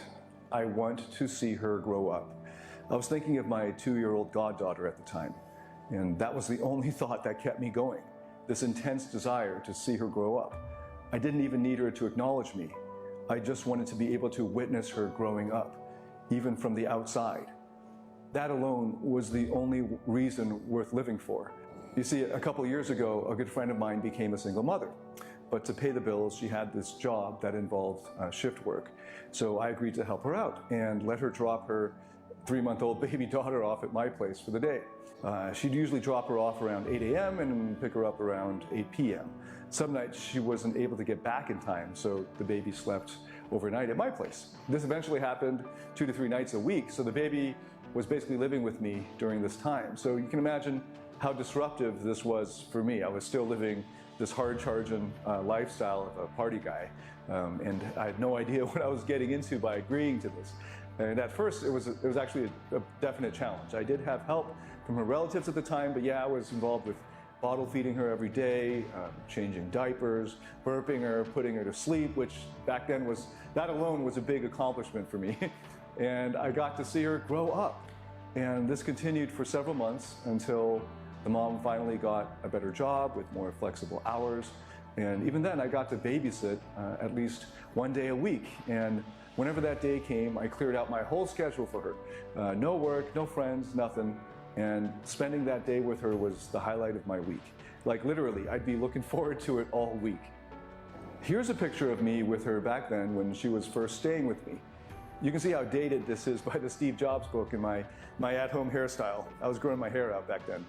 I want to see her grow up. I was thinking of my 2-year-old goddaughter at the time. And that was the only thought that kept me going. This intense desire to see her grow up. I didn't even need her to acknowledge me. I just wanted to be able to witness her growing up, even from the outside. That alone was the only reason worth living for. You see, a couple years ago, a good friend of mine became a single mother. But to pay the bills, she had this job that involved shift work. So I agreed to help her out and let her drop her 3-month-old baby daughter off at my place for the day. She'd usually drop her off around 8 a.m. and pick her up around 8 p.m. Some nights she wasn't able to get back in time, so the baby slept overnight at my place. This eventually happened 2 to 3 nights a week, so the baby was basically living with me during this time. So you can imagine how disruptive this was for me. I was still living this hard-charging lifestyle of a party guy, and I had no idea what I was getting into by agreeing to this. And at first, it was actually a definite challenge. I did have help from her relatives at the time, but yeah, I was involved with bottle feeding her every day, changing diapers, burping her, putting her to sleep, which back then that alone was a big accomplishment for me. And I got to see her grow up. And this continued for several months until the mom finally got a better job with more flexible hours. And even then, I got to babysit at least one day a week. And whenever that day came, I cleared out my whole schedule for her. No work, no friends, nothing. And spending that day with her was the highlight of my week. Like literally, I'd be looking forward to it all week. Here's a picture of me with her back then when she was first staying with me. You can see how dated this is by the Steve Jobs book in my at-home hairstyle. I was growing my hair out back then.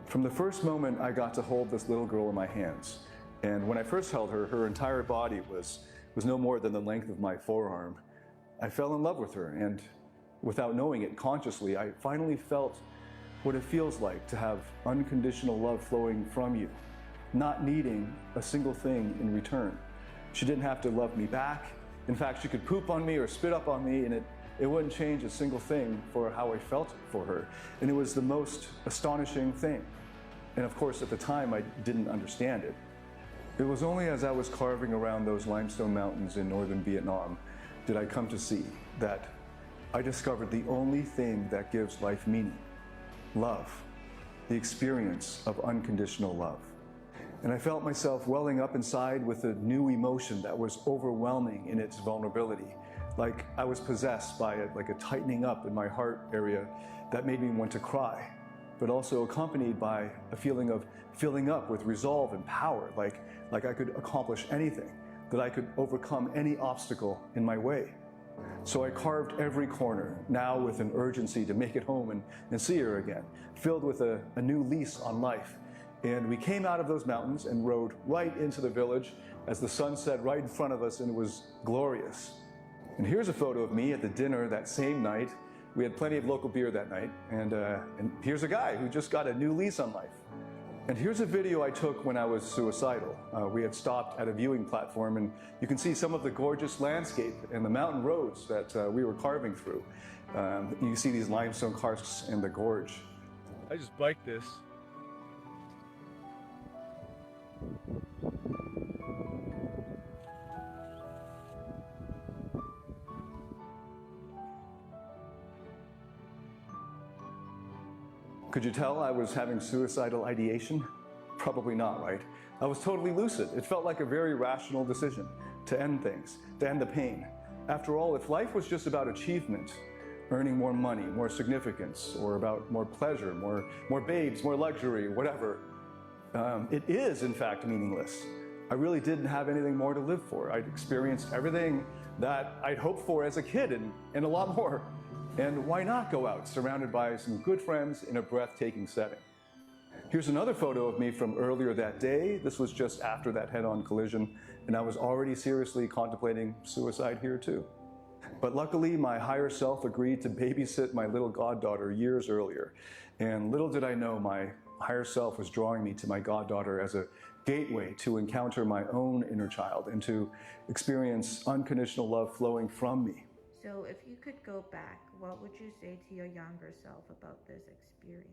From the first moment I got to hold this little girl in my hands, and when I first held her, her entire body was no more than the length of my forearm. I fell in love with her, and without knowing it consciously, I finally felt what it feels like to have unconditional love flowing from you, not needing a single thing in return. She didn't have to love me back. In fact, she could poop on me or spit up on me, and it wouldn't change a single thing for how I felt for her. And it was the most astonishing thing. And of course, at the time, I didn't understand it. It was only as I was carving around those limestone mountains in northern Vietnam did I come to see that I discovered the only thing that gives life meaning: love, the experience of unconditional love. And I felt myself welling up inside with a new emotion that was overwhelming in its vulnerability. Like I was possessed by it, like a tightening up in my heart area that made me want to cry, but also accompanied by a feeling of filling up with resolve and power, like I could accomplish anything, that I could overcome any obstacle in my way. So I carved every corner, now with an urgency to make it home and see her again, filled with a new lease on life. And we came out of those mountains and rode right into the village as the sun set right in front of us, and it was glorious. And here's a photo of me at the dinner that same night. We had plenty of local beer that night, and here's a guy who just got a new lease on life. And here's a video I took when I was suicidal. We had stopped at a viewing platform, and you can see some of the gorgeous landscape and the mountain roads that we were carving through. You see these limestone karsts in the gorge. I just biked this. Could you tell I was having suicidal ideation? Probably not, right? I was totally lucid. It felt like a very rational decision to end things, to end the pain. After all, if life was just about achievement, earning more money, more significance, or about more pleasure, more babes, more luxury, whatever, it is in fact meaningless. I really didn't have anything more to live for. I'd experienced everything that I'd hoped for as a kid and a lot more. And why not go out surrounded by some good friends in a breathtaking setting? Here's another photo of me from earlier that day. This was just after that head-on collision, and I was already seriously contemplating suicide here too. But luckily, my higher self agreed to babysit my little goddaughter years earlier. And little did I know, my higher self was drawing me to my goddaughter as a gateway to encounter my own inner child and to experience unconditional love flowing from me. So if you could go back, what would you say to your younger self about this experience?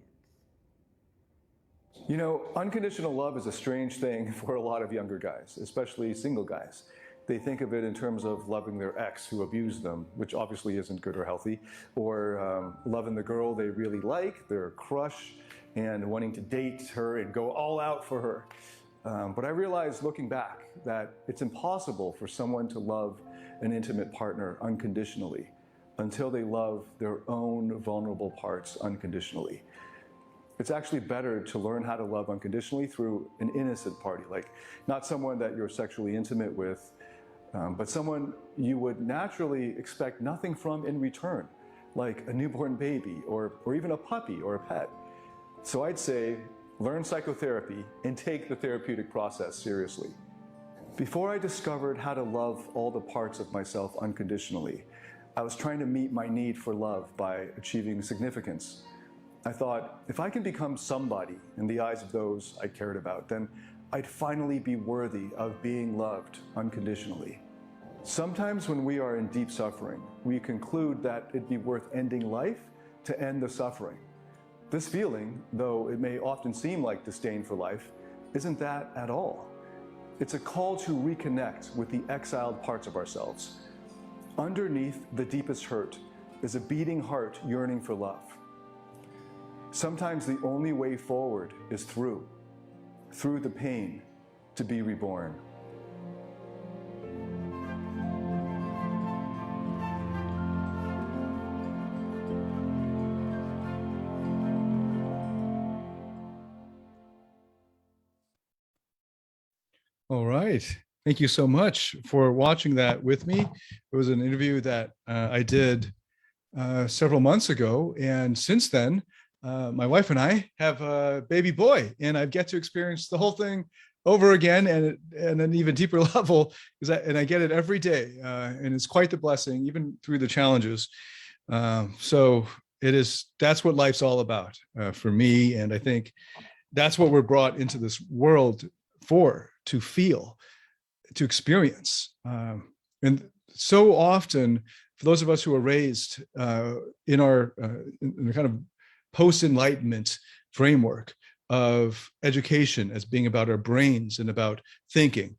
You know, unconditional love is a strange thing for a lot of younger guys, especially single guys. They think of it in terms of loving their ex who abused them, which obviously isn't good or healthy, or loving the girl they really like, their crush, and wanting to date her and go all out for her. But I realized looking back that it's impossible for someone to love an intimate partner unconditionally until they love their own vulnerable parts unconditionally. It's actually better to learn how to love unconditionally through an innocent party, like not someone that you're sexually intimate with, but someone you would naturally expect nothing from in return, like a newborn baby or even a puppy or a pet. So I'd say, learn psychotherapy and take the therapeutic process seriously. Before I discovered how to love all the parts of myself unconditionally, I was trying to meet my need for love by achieving significance. I thought, if I can become somebody in the eyes of those I cared about, then I'd finally be worthy of being loved unconditionally. Sometimes when we are in deep suffering, we conclude that it'd be worth ending life to end the suffering. This feeling, though it may often seem like disdain for life, isn't that at all. It's a call to reconnect with the exiled parts of ourselves. Underneath the deepest hurt is a beating heart yearning for love. Sometimes the only way forward is through the pain, to be reborn. All right. Thank you so much for watching that with me. It was an interview that I did several months ago. And since then, my wife and I have a baby boy, and I've get to experience the whole thing over again and an even deeper level, and I get it every day. And it's quite the blessing, even through the challenges. So that's what life's all about for me. And I think that's what we're brought into this world for, to feel, to experience. And so often, for those of us who are raised in a kind of post-enlightenment framework of education as being about our brains and about thinking,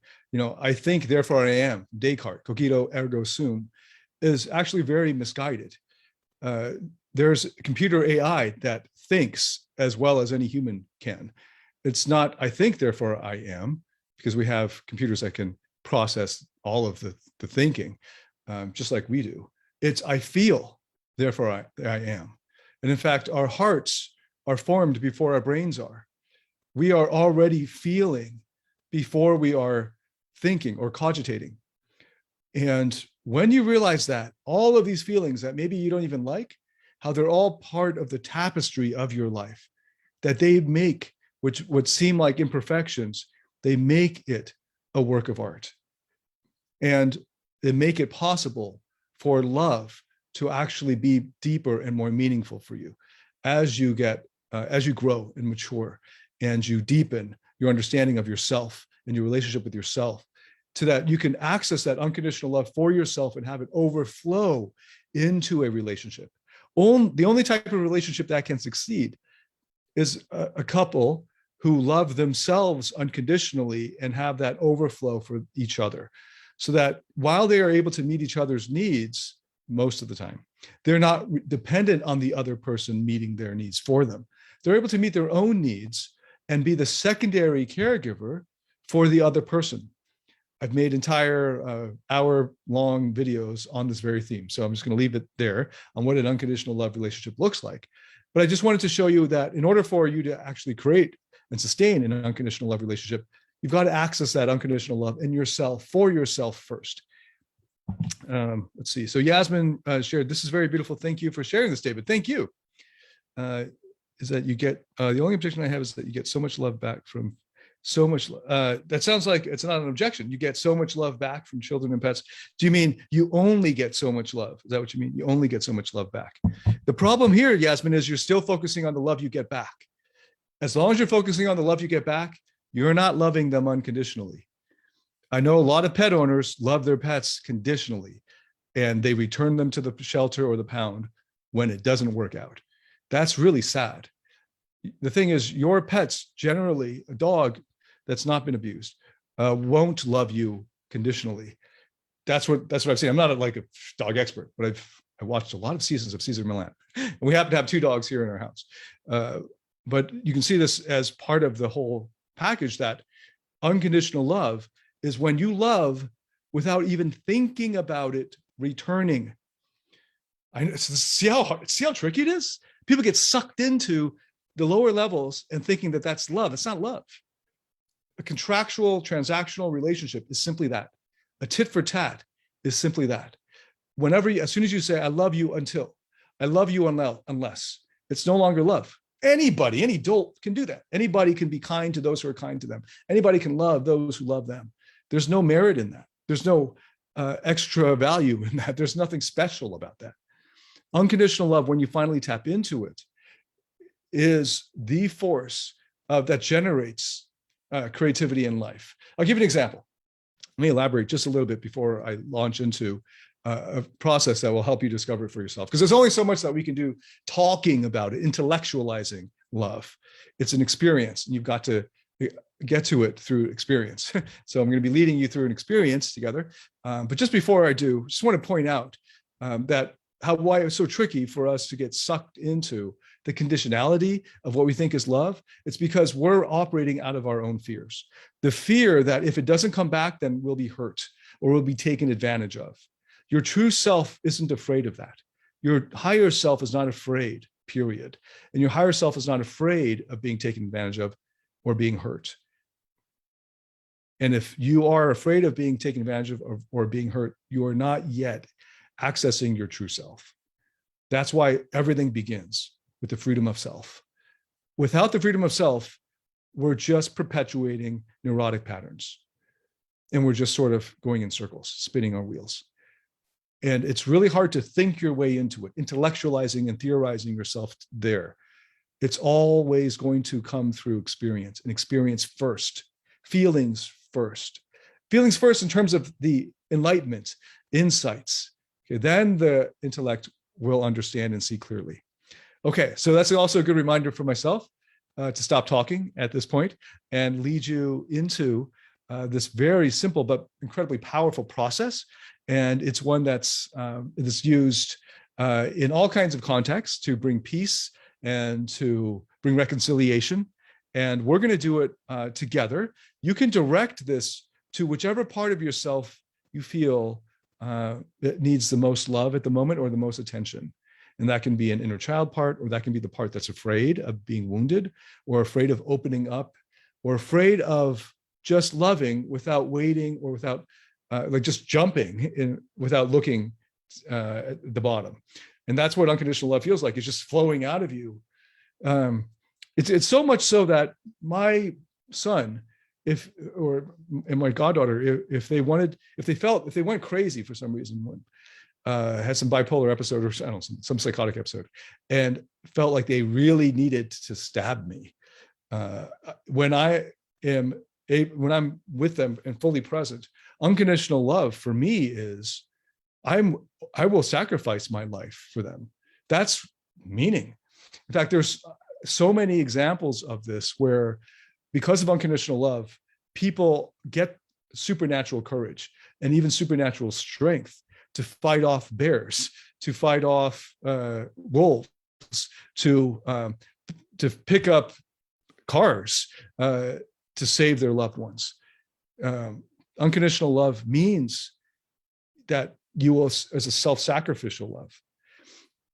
I think, therefore I am, Descartes, cogito ergo sum, is actually very misguided. There's computer AI that thinks as well as any human can. It's not, I think, therefore I am, because we have computers that can process all of the thinking, just like we do. It's, I feel, therefore I am. And in fact, our hearts are formed before our brains are. We are already feeling before we are thinking or cogitating. And when you realize that, all of these feelings that maybe you don't even like, how they're all part of the tapestry of your life, that they make, which would seem like imperfections, they make it a work of art. And they make it possible for love to actually be deeper and more meaningful for you as you grow and mature, and you deepen your understanding of yourself and your relationship with yourself, so that you can access that unconditional love for yourself and have it overflow into a relationship. The only type of relationship that can succeed is a couple who love themselves unconditionally and have that overflow for each other, so that while they are able to meet each other's needs most of the time, they're not dependent on the other person meeting their needs for them. They're able to meet their own needs and be the secondary caregiver for the other person. I've made entire hour-long videos on this very theme, so I'm just going to leave it there on what an unconditional love relationship looks like. But I just wanted to show you that in order for you to actually create and sustain an unconditional love relationship, you've got to access that unconditional love in yourself, for yourself first. Let's see. So Yasmin shared, this is very beautiful. Thank you for sharing this, David. Thank you. Is that you get, the only objection I have is that you get so much love back from so much. That sounds like it's not an objection. You get so much love back from children and pets. Do you mean you only get so much love? Is that what you mean? You only get so much love back. The problem here, Yasmin, is you're still focusing on the love you get back. As long as you're focusing on the love you get back, you're not loving them unconditionally. I know a lot of pet owners love their pets conditionally, and they return them to the shelter or the pound when it doesn't work out. That's really sad. The thing is, your pets, generally, a dog that's not been abused, won't love you conditionally. That's what I've seen. I'm not like a dog expert, but I watched a lot of seasons of Cesar Millan, and we happen to have 2 dogs here in our house. But you can see this as part of the whole package, that unconditional love is when you love without even thinking about it returning. See how tricky it is? People get sucked into the lower levels and thinking that that's love. It's not love. A contractual, transactional relationship is simply that. A tit for tat is simply that. As soon as you say, I love you until, I love you unless, it's no longer love. Anybody, any adult can do that. Anybody can be kind to those who are kind to them. Anybody can love those who love them. There's no merit in that. There's no extra value in that. There's nothing special about that. Unconditional love, when you finally tap into it, is the force that generates creativity in life. I'll give you an example. Let me elaborate just a little bit before I launch into a process that will help you discover it for yourself. Because there's only so much that we can do talking about it, intellectualizing love. It's an experience, and you've got to get to it through experience. So I'm going to be leading you through an experience together. But just before I do, just want to point out that why it's so tricky for us to get sucked into the conditionality of what we think is love. It's because we're operating out of our own fears. The fear that if it doesn't come back, then we'll be hurt or we'll be taken advantage of. Your true self isn't afraid of that. Your higher self is not afraid, period. And your higher self is not afraid of being taken advantage of or being hurt. And if you are afraid of being taken advantage of or being hurt, you are not yet accessing your true self. That's why everything begins with the freedom of self. Without the freedom of self, we're just perpetuating neurotic patterns. And we're just sort of going in circles, spinning our wheels. And it's really hard to think your way into it, intellectualizing and theorizing yourself there. It's always going to come through experience, and experience first, feelings first. Feelings first in terms of the enlightenment, insights. Okay, then the intellect will understand and see clearly. Okay, so that's also a good reminder for myself to stop talking at this point and lead you into this very simple but incredibly powerful process. And it's one that's used in all kinds of contexts to bring peace and to bring reconciliation. And we're going to do it together. You can direct this to whichever part of yourself you feel that needs the most love at the moment or the most attention. And that can be an inner child part, or that can be the part that's afraid of being wounded, or afraid of opening up, or afraid of just loving without waiting, or without like just jumping in without looking at the bottom. And that's what unconditional love feels like. It's just flowing out of you. It's so much so that my son, and my goddaughter, if they went crazy for some reason, had some bipolar episode, or I don't know, some psychotic episode, and felt like they really needed to stab me, when I'm with them and fully present, unconditional love for me is I will sacrifice my life for them. That's meaning. In fact, there's so many examples of this where, because of unconditional love, people get supernatural courage and even supernatural strength to fight off bears, to fight off wolves, to pick up cars, to save their loved ones. Unconditional love means that you will, as a self-sacrificial love.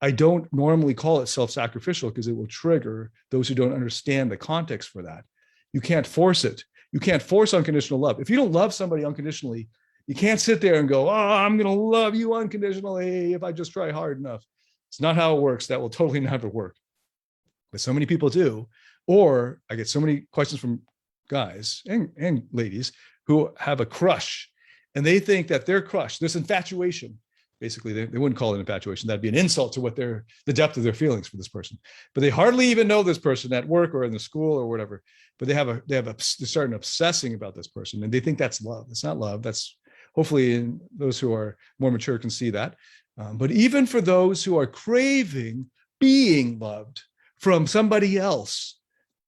I don't normally call it self-sacrificial because it will trigger those who don't understand the context for that. You can't force it. You can't force unconditional love. If you don't love somebody unconditionally, you can't sit there and go, oh, I'm going to love you unconditionally if I just try hard enough. It's not how it works. That will totally never work. But so many people do. Or I get so many questions from guys and ladies who have a crush, and they think that their crush, this infatuation, basically, they wouldn't call it infatuation. That'd be an insult to the depth of their feelings for this person. But they hardly even know this person at work or in the school or whatever. But they're starting obsessing about this person, and they think that's love. It's not love. That's hopefully those who are more mature can see that. But even for those who are craving being loved from somebody else,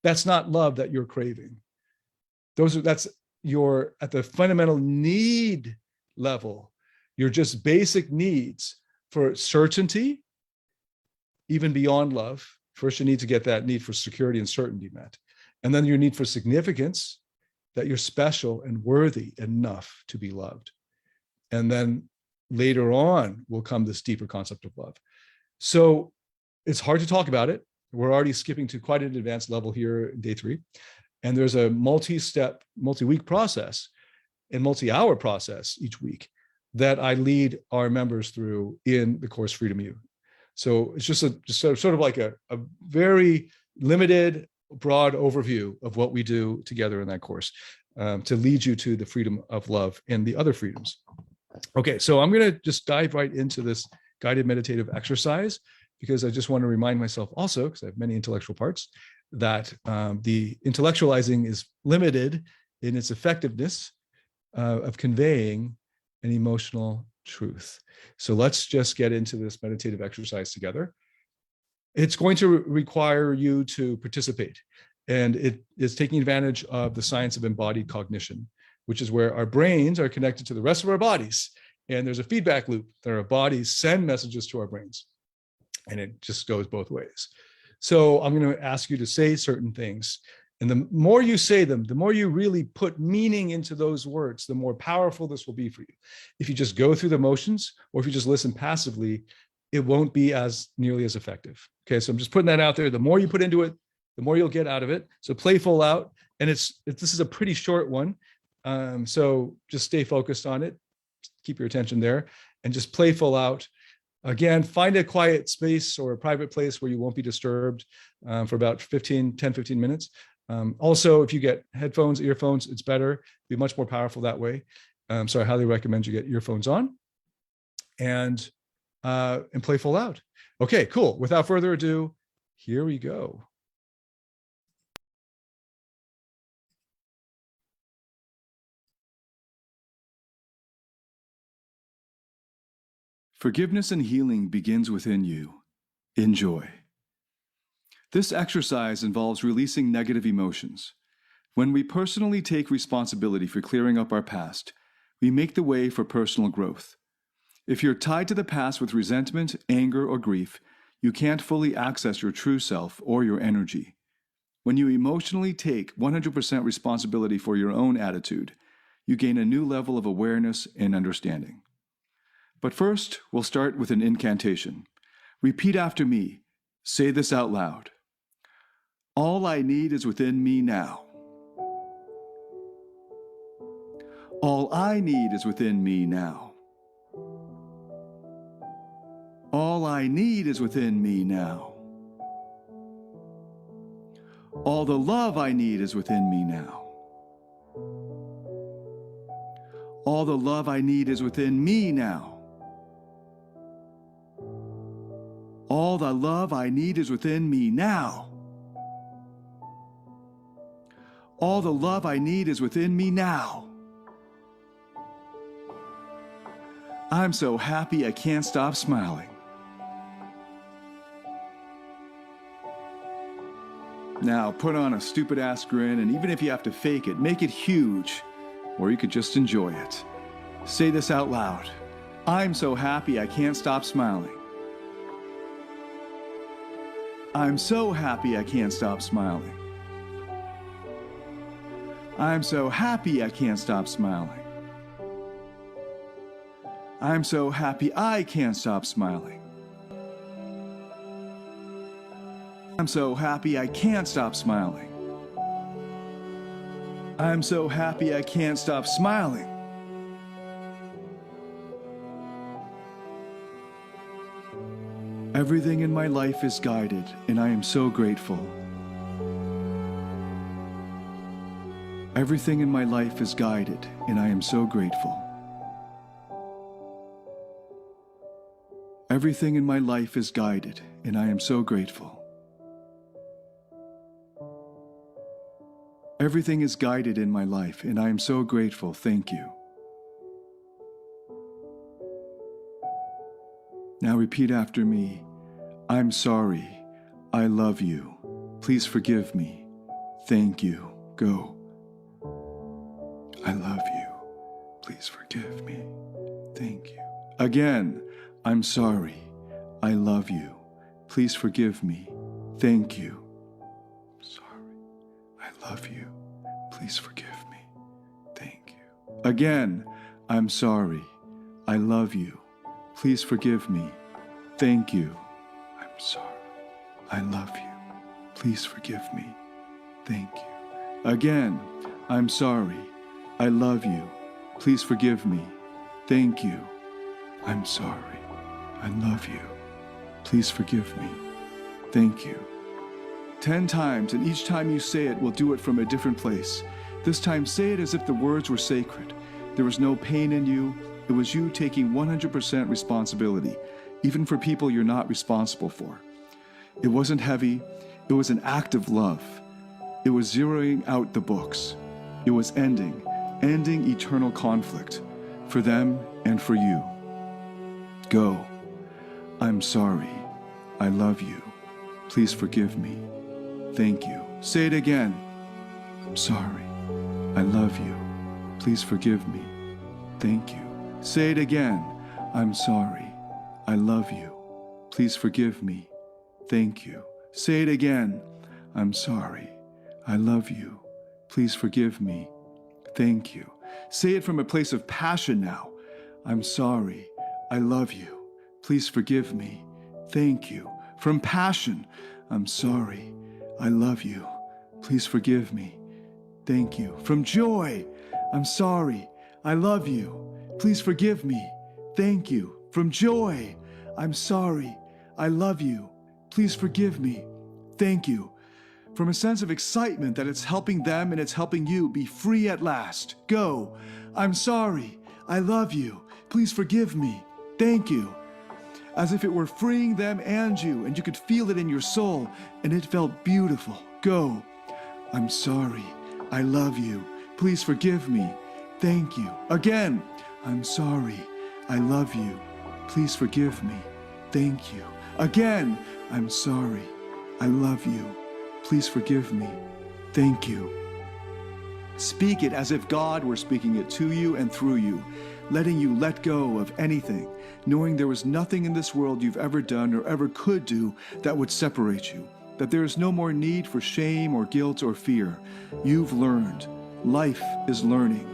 that's not love that you're craving. That's your, at the fundamental need level, your just basic needs for certainty, even beyond love. First, you need to get that need for security and certainty met. And then your need for significance, that you're special and worthy enough to be loved. And then later on will come this deeper concept of love. So it's hard to talk about it. We're already skipping to quite an advanced level here in day 3. And there's a multi-step, multi-week process and multi-hour process each week that I lead our members through in the course Freedom U. So it's just sort of like a very limited, broad overview of what we do together in that course to lead you to the freedom of love and the other freedoms. Okay, so I'm going to just dive right into this guided meditative exercise, because I just want to remind myself also, because I have many intellectual parts, that the intellectualizing is limited in its effectiveness of conveying an emotional truth. So let's just get into this meditative exercise together. It's going to require you to participate, and it is taking advantage of the science of embodied cognition, which is where our brains are connected to the rest of our bodies. And there's a feedback loop that our bodies send messages to our brains, and it just goes both ways. So I'm going to ask you to say certain things. And the more you say them, the more you really put meaning into those words, the more powerful this will be for you. If you just go through the motions, or if you just listen passively, it won't be as nearly as effective. Okay, so I'm just putting that out there. The more you put into it, the more you'll get out of it. So play full out. And this is a pretty short one. So just stay focused on it. Keep your attention there and just play full out. Again, find a quiet space or a private place where you won't be disturbed for about 10, 15 minutes. Also, if you get headphones, earphones, it's better. Be much more powerful that way. So I highly recommend you get earphones on and play full out. Okay, cool. Without further ado, here we go. Forgiveness and healing begins within you. Enjoy. This exercise involves releasing negative emotions. When we personally take responsibility for clearing up our past, we make the way for personal growth. If you're tied to the past with resentment, anger, or grief, you can't fully access your true self or your energy. When you emotionally take 100% responsibility for your own attitude, you gain a new level of awareness and understanding. But first, we'll start with an incantation. Repeat after me. Say this out loud. All I need is within me now. All I need is within me now. All I need is within me now. All the love I need is within me now. All the love I need is within me now. All the love I need is within me now. All the love I need is within me now. I'm so happy I can't stop smiling. Now put on a stupid ass grin, and even if you have to fake it, make it huge, or you could just enjoy it. Say this out loud. I'm so happy I can't stop smiling. I'm so happy I can't stop smiling. I'm so happy I can't stop smiling. I'm so happy I can't stop smiling. I'm so happy I can't stop smiling. I'm so happy I can't stop smiling. Everything in my life is guided, and I am so grateful. Everything in my life is guided, and I am so grateful. Everything in my life is guided, and I am so grateful. Everything is guided in my life, and I am so grateful. Thank you. Now repeat after me. I'm sorry. I love you. Please forgive me. Thank you. Go. I love you. Please forgive me. Thank you. Again, I'm sorry. I love you. Please forgive me. Thank you. Sorry. I love you. Please forgive me. Thank you. Again, I'm sorry. I love you. Please forgive me. Thank you. I'm sorry. I love you. Please forgive me. Thank you. Again, I'm sorry. I love you. Please forgive me. Thank you. I'm sorry. I love you. Please forgive me. Thank you. 10 times, and each time you say it, we'll do it from a different place. This time, say it as if the words were sacred. There was no pain in you. It was you taking 100% responsibility, even for people you're not responsible for. It wasn't heavy. It was an act of love. It was zeroing out the books. It was ending ending eternal conflict for them and for you. Go. I'm sorry. I love you. Please forgive me. Thank you. Say it again. I'm sorry. I love you. Please forgive me. Thank you. Say it again. I'm sorry. I love you. Please forgive me. Thank you. Say it again. I'm sorry. I love you. Please forgive me. Thank you. Say it from a place of passion now. I'm sorry. I love you. Please forgive me. Thank you. From passion. I'm sorry. I love you. Please forgive me. Thank you. From joy. I'm sorry. I love you. Please forgive me. Thank you. From joy. I'm sorry. I love you. Please forgive me. Thank you. From a sense of excitement that it's helping them and it's helping you be free at last. Go. I'm sorry. I love you. Please forgive me. Thank you. As if it were freeing them and you could feel it in your soul, and it felt beautiful. Go. I'm sorry. I love you. Please forgive me. Thank you. Again. I'm sorry. I love you. Please forgive me. Thank you. Again. I'm sorry. I love you. Please forgive me. Thank you. Speak it as if God were speaking it to you and through you, letting you let go of anything, knowing there was nothing in this world you've ever done or ever could do that would separate you, that there is no more need for shame or guilt or fear. You've learned. Life is learning,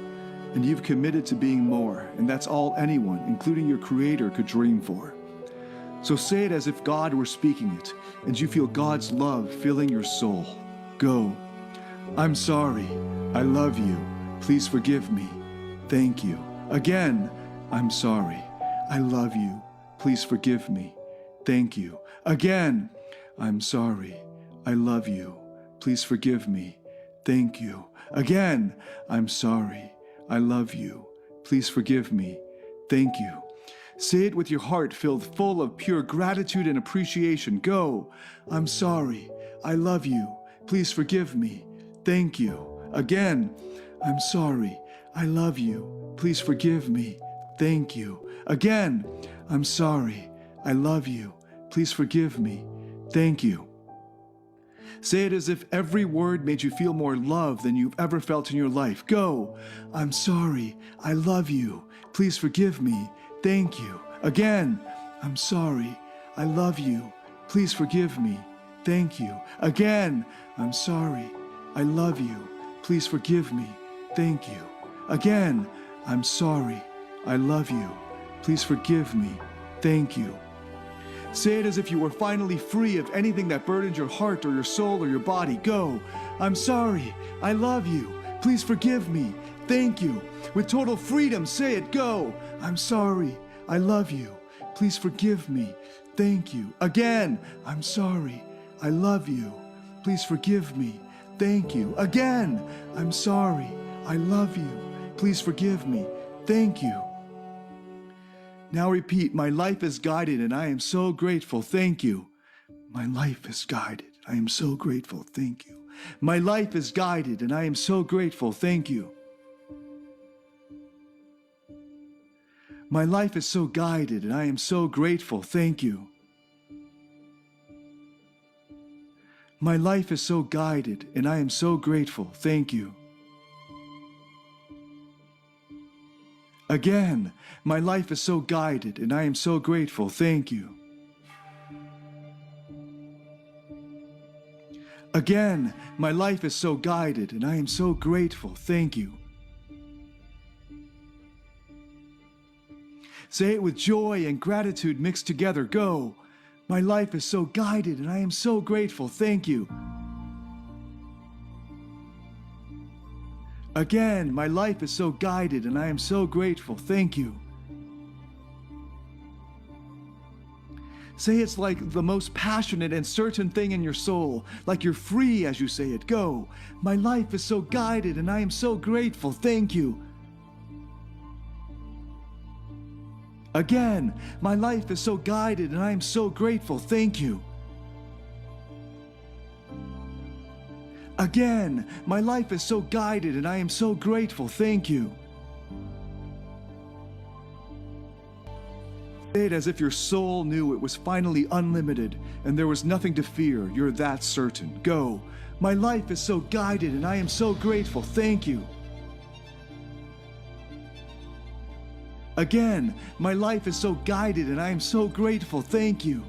and you've committed to being more, and that's all anyone, including your Creator, could dream for. So say it as if God were speaking it, and you feel God's love filling your soul. Go. I'm sorry. I love you. Please forgive me. Thank you. Again. I'm sorry. I love you. Please forgive me. Thank you. Again. I'm sorry. I love you. Please forgive me. Thank you. Again. I'm sorry. I love you. Please forgive me. Thank you. Say it with your heart filled full of pure gratitude and appreciation. Go. I'm sorry. I love you. Please forgive me. Thank you. Again. I'm sorry. I love you. Please forgive me. Thank you. Again. I'm sorry. I love you. Please forgive me. Thank you. Say it as if every word made you feel more love than you've ever felt in your life. Go. I'm sorry. I love you. Please forgive me. Thank you. Again. I'm sorry. I love you. Please forgive me. Thank you. Again. I'm sorry. I love you. Please forgive me. Thank you. Again. I'm sorry. I love you. Please forgive me. Thank you. Say it as if you were finally free of anything that burdened your heart or your soul or your body. Go. I'm sorry. I love you. Please forgive me. Thank you. With total freedom, say it. Go. I'm sorry. I love you. Please forgive me. Thank you. Again. I'm sorry. I love you. Please forgive me. Thank you. Again. I'm sorry. I love you. Please forgive me. Thank you. Now repeat, my life is guided and I am so grateful. Thank you. My life is guided. I am so grateful. Thank you. My life is guided and I am so grateful. Thank you. My life is so guided and I am so grateful. Thank you. My life is so guided and I am so grateful. Thank you. Again, my life is so guided and I am so grateful. Thank you. Again, my life is so guided and I am so grateful. Thank you. Say it with joy and gratitude mixed together. Go. My life is so guided and I am so grateful. Thank you. Again, my life is so guided and I am so grateful. Thank you. Say it's like the most passionate and certain thing in your soul, like you're free as you say it. Go. My life is so guided and I am so grateful. Thank you. Again, my life is so guided and I am so grateful. Thank you. Again, my life is so guided and I am so grateful. Thank you. Say it as if your soul knew it was finally unlimited and there was nothing to fear. You're that certain. Go. My life is so guided and I am so grateful. Thank you. Again, my life is so guided and I am so grateful. Thank you.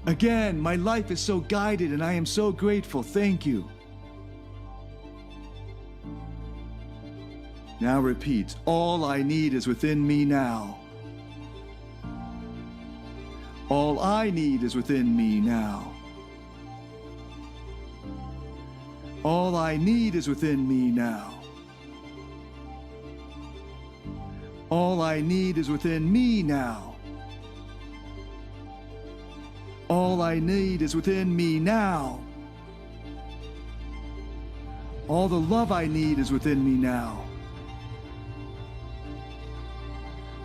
Again, my life is so guided and I am so grateful. Thank you. Now repeat, all I need is within me now. All I need is within me now. All I need is within me now. All I need is within me now. All I need is within me now. All the love I need is within me now.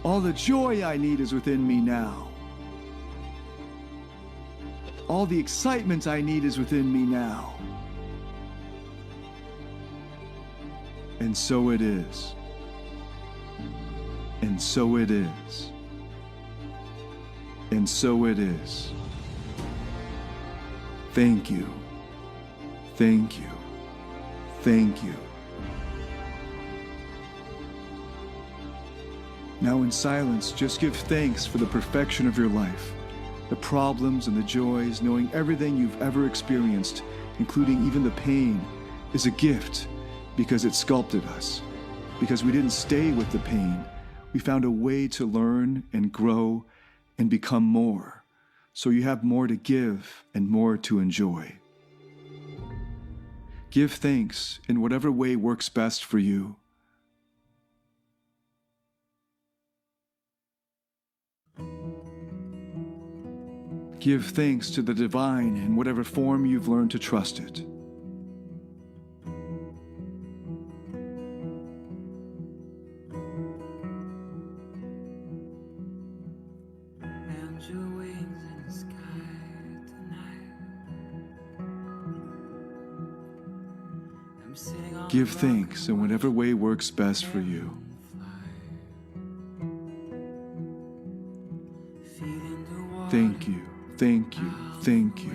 All the joy I need is within me now. All the excitement I need is within me now. And so it is. And so it is. And so it is. Thank you. Thank you. Thank you. Now in silence, just give thanks for the perfection of your life, the problems and the joys, knowing everything you've ever experienced, including even the pain, is a gift because it sculpted us. Because we didn't stay with the pain, we found a way to learn and grow and become more. So you have more to give and more to enjoy. Give thanks in whatever way works best for you. Give thanks to the divine in whatever form you've learned to trust it. Give thanks in whatever way works best for you. Thank you, thank you, thank you.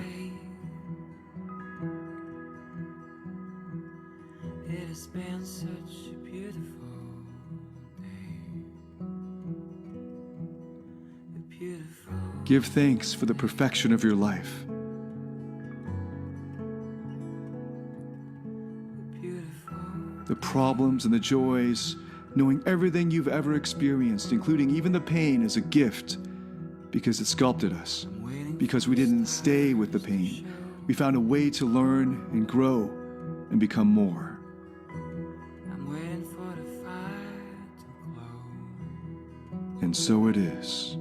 It has been such a beautiful day. Give thanks for the perfection of your life. The problems and the joys, knowing everything you've ever experienced, including even the pain, is a gift because it sculpted us. Because we didn't stay with the pain, we found a way to learn and grow and become more. I'm waiting for the fire to glow. And so it is.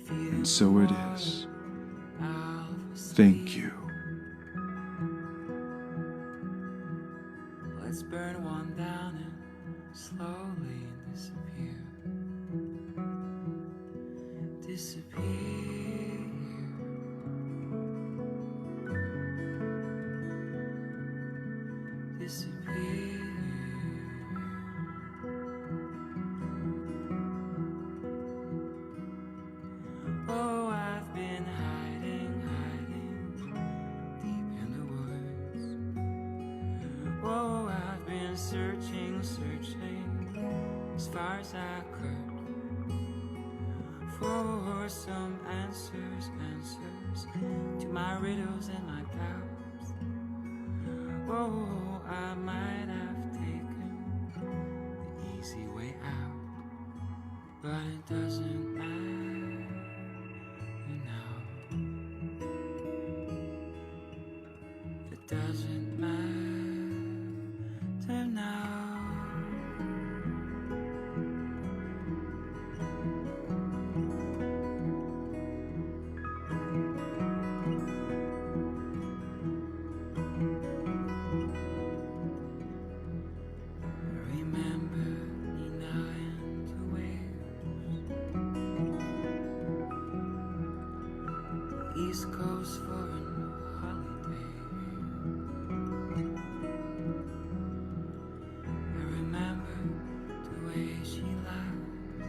And so it is. Thank you. Let's burn one down and slowly disappear. Disappear. Disappear. Oh, I've been hiding deep in the woods. Oh, I've been searching as far as I could for some answers to my riddles and my doubts. Oh, I might have taken the easy way out, but it doesn't matter now. It doesn't matter now. East Coast for way she laughs,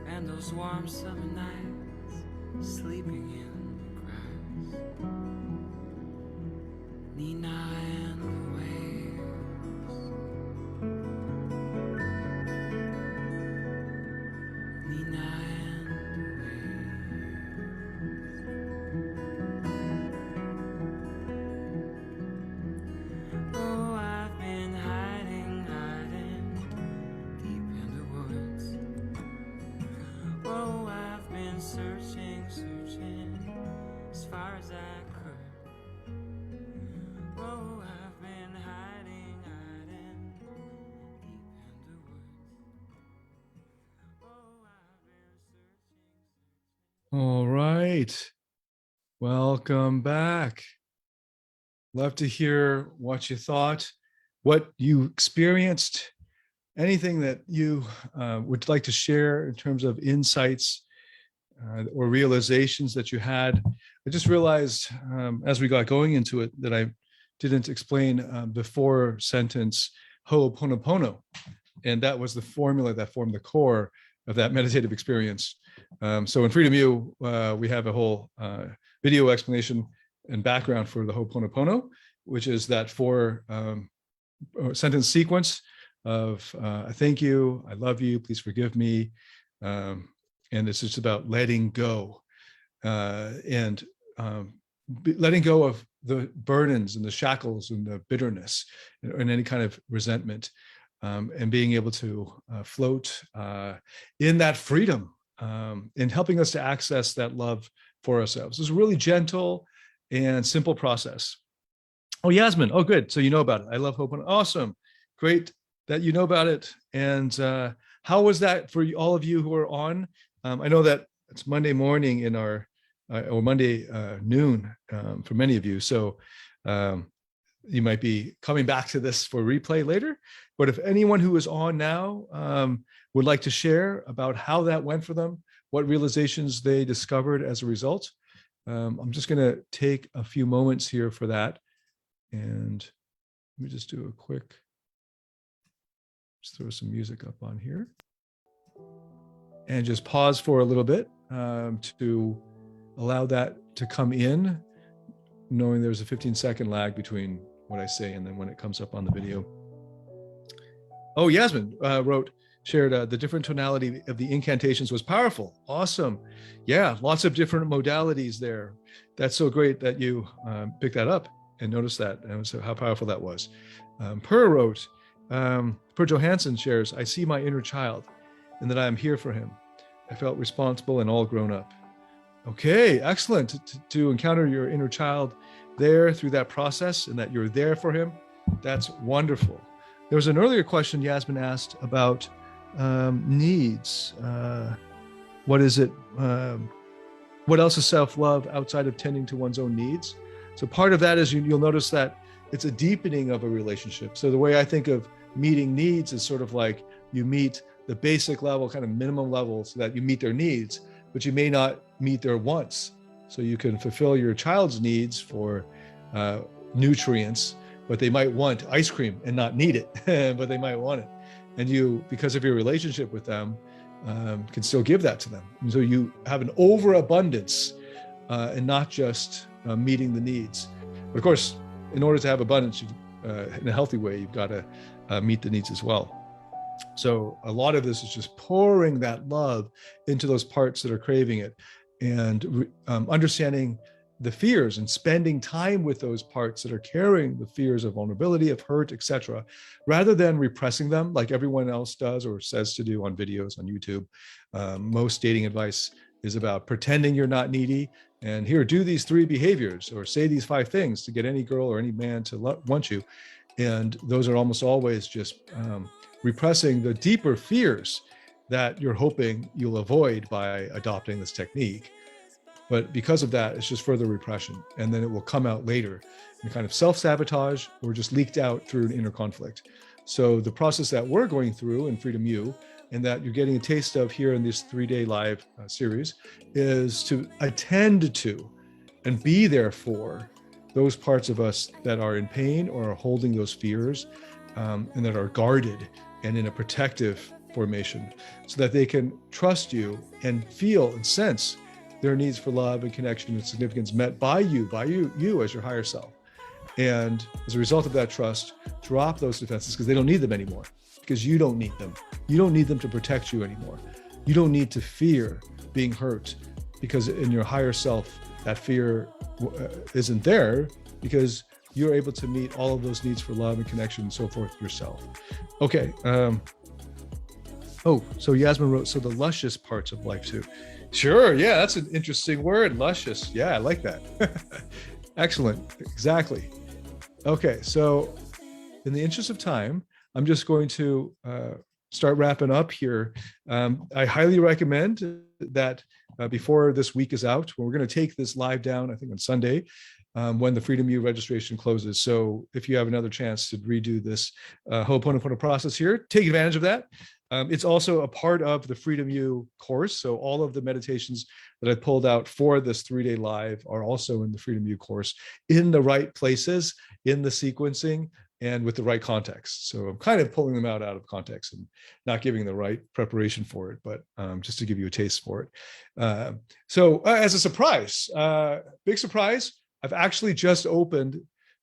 and those warm summer nights sleeping in the grass. Nina and the waves, Nina and the waves. Oh, I've been hiding deep in the woods. Oh, I've been searching as far as I could. Oh, I've been hiding deep in the woods. Oh, I've been searching. All right. Welcome back. Love to hear what you thought, what you experienced, anything that you would like to share in terms of insights or realizations that you had. I just realized as we got going into it that I didn't explain before sentence Ho'oponopono. And that was the formula that formed the core of that meditative experience. So in Freedom U, we have a whole video explanation and background for the Ho'oponopono, which is that four sentence sequence of I thank you, I love you, please forgive me. And it's just about letting go and letting go of the burdens and the shackles and the bitterness and any kind of resentment, and being able to float in that freedom, and helping us to access that love for ourselves. It's a really gentle and simple process. Oh, Yasmin. Oh, good. So you know about it. I love Hope. Awesome. Great that you know about it. And how was that for all of you who are on? I know that it's Monday morning in our, or Monday noon for many of you. So you might be coming back to this for replay later. But if anyone who is on now would like to share about how that went for them, what realizations they discovered as a result, I'm just going to take a few moments here for that. And let me just do a quick, just throw some music up on here. And just pause for a little bit to allow that to come in, knowing there's a 15-second lag between what I say and then when it comes up on the video. Oh, Yasmin shared the different tonality of the incantations was powerful. Awesome. Yeah, lots of different modalities there. That's so great that you picked that up and noticed that and so how powerful that was. Per wrote, Per Johansson shares, I see my inner child and that I am here for him. I felt responsible and all grown up. Okay, excellent. To encounter your inner child there through that process and that you're there for him, that's wonderful. There was an earlier question Yasmin asked about needs. What is it? What else is self-love outside of tending to one's own needs? So part of that is you'll notice that it's a deepening of a relationship. So the way I think of meeting needs is sort of like you meet the basic level, kind of minimum level, so that you meet their needs, but you may not meet their wants. So you can fulfill your child's needs for nutrients, but they might want ice cream and not need it, but they might want it. And you, because of your relationship with them, can still give that to them. And so you have an overabundance and not just meeting the needs. But of course, in order to have abundance in a healthy way, you've got to meet the needs as well. So a lot of this is just pouring that love into those parts that are craving it and understanding the fears and spending time with those parts that are carrying the fears of vulnerability, of hurt, etc., rather than repressing them like everyone else does or says to do on videos on YouTube. Most dating advice is about pretending you're not needy and here, do these 3 behaviors or say these 5 things to get any girl or any man to want you. And those are almost always just repressing the deeper fears that you're hoping you'll avoid by adopting this technique. But because of that, it's just further repression. And then it will come out later in kind of self-sabotage or just leaked out through an inner conflict. So the process that we're going through in Freedom U and that you're getting a taste of here in this 3-day live series is to attend to and be there for those parts of us that are in pain or are holding those fears and that are guarded and in a protective formation, so that they can trust you and feel and sense their needs for love and connection and significance met by you as your higher self. And as a result of that trust, drop those defenses because they don't need them anymore, because you don't need them. You don't need them to protect you anymore. You don't need to fear being hurt, because in your higher self, that fear isn't there, because you're able to meet all of those needs for love and connection and so forth yourself. Okay. So Yasmin wrote, so the luscious parts of life too. Sure. Yeah, that's an interesting word, luscious. Yeah, I like that. Excellent. Exactly. Okay. So in the interest of time, I'm just going to start wrapping up here. I highly recommend that before this week is out, we're going to take this live down, I think on Sunday, when the Freedom U registration closes. So if you have another chance to redo this Ho'oponopono process here, take advantage of that. It's also a part of the Freedom U course. So all of the meditations that I pulled out for this 3-day live are also in the Freedom U course, in the right places, in the sequencing, and with the right context. So I'm kind of pulling them out of context and not giving the right preparation for it, but just to give you a taste for it. So as a surprise, big surprise, I've actually just opened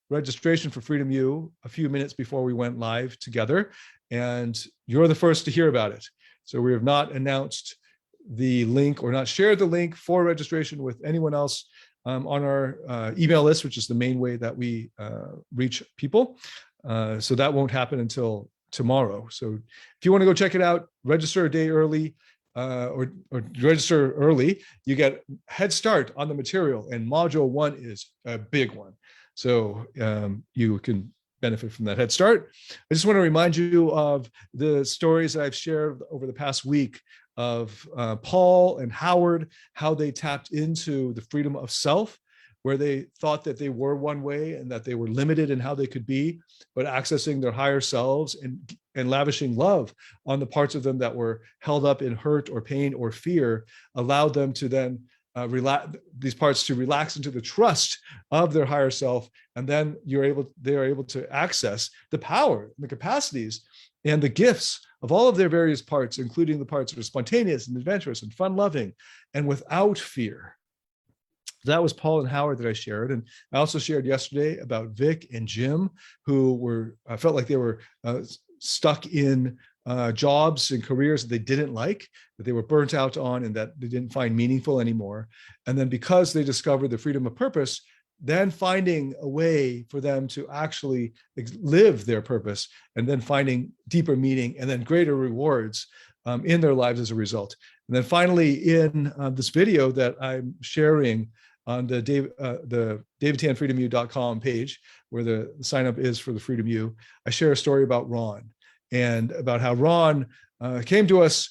registration for Freedom U a few minutes before we went live together, and you're the first to hear about it. So we have not announced the link or not shared the link for registration with anyone else on our email list, which is the main way that we reach people. So that won't happen until tomorrow. So if you want to go check it out, register a day early, or register early, you get head start on the material, and module 1 is a big one. So you can benefit from that head start. I just want to remind you of the stories that I've shared over the past week of Paul and Howard, how they tapped into the freedom of self, where they thought that they were one way and that they were limited in how they could be, but accessing their higher selves and lavishing love on the parts of them that were held up in hurt or pain or fear allowed them to then these parts to relax into the trust of their higher self. And then they're able to access the power, the capacities, and the gifts of all of their various parts, including the parts that are spontaneous and adventurous and fun-loving and without fear. That was Paul and Howard that I shared. And I also shared yesterday about Vic and Jim, who felt like they were stuck in jobs and careers that they didn't like, that they were burnt out on, and that they didn't find meaningful anymore. And then because they discovered the freedom of purpose, then finding a way for them to actually live their purpose, and then finding deeper meaning and then greater rewards in their lives as a result. And then finally, in this video that I'm sharing on the davidtanfreedomu.com page, where the sign up is for the Freedom U, I share a story about Ron, and about how Ron came to us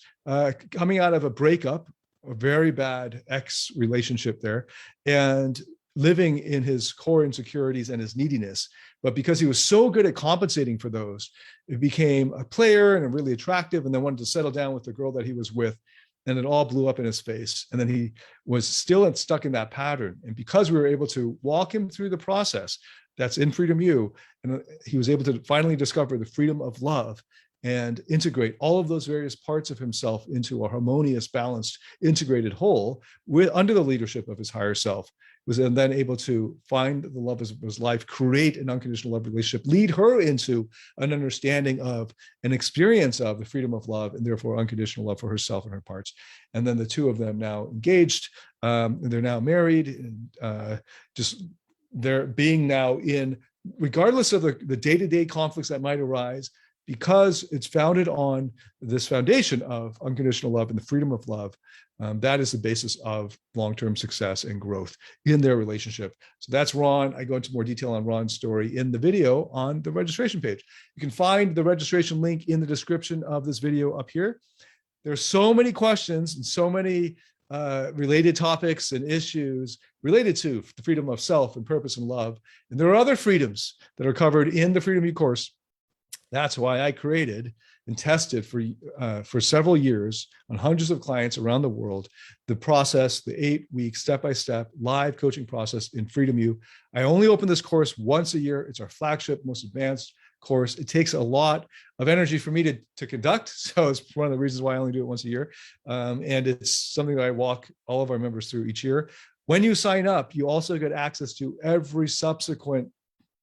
coming out of a breakup, a very bad ex relationship there, and living in his core insecurities and his neediness. But because he was so good at compensating for those, it became a player and really attractive, and then wanted to settle down with the girl that he was with. And it all blew up in his face. And then he was still stuck in that pattern. And because we were able to walk him through the process that's in Freedom U, and he was able to finally discover the freedom of love and integrate all of those various parts of himself into a harmonious, balanced, integrated whole under the leadership of his higher self, was then able to find the love of his life, create an unconditional love relationship, lead her into an understanding of an experience of the freedom of love, and therefore unconditional love for herself and her parts. And then the two of them now engaged, and they're now married, and they're being now in, regardless of the day-to-day conflicts that might arise, because it's founded on this foundation of unconditional love and the freedom of love. That is the basis of long-term success and growth in their relationship. So that's Ron. I go into more detail on Ron's story in the video on the registration page. You can find the registration link in the description of this video up here. There's so many questions and so many related topics and issues related to the freedom of self and purpose and love. And there are other freedoms that are covered in the Freedom U course. That's why I created and tested for several years on hundreds of clients around the world, the process, the 8-week step-by-step live coaching process in Freedom U. I only open this course once a year. It's our flagship, most advanced course. It takes a lot of energy for me to conduct. So it's one of the reasons why I only do it once a year. And it's something that I walk all of our members through each year. When you sign up, you also get access to every subsequent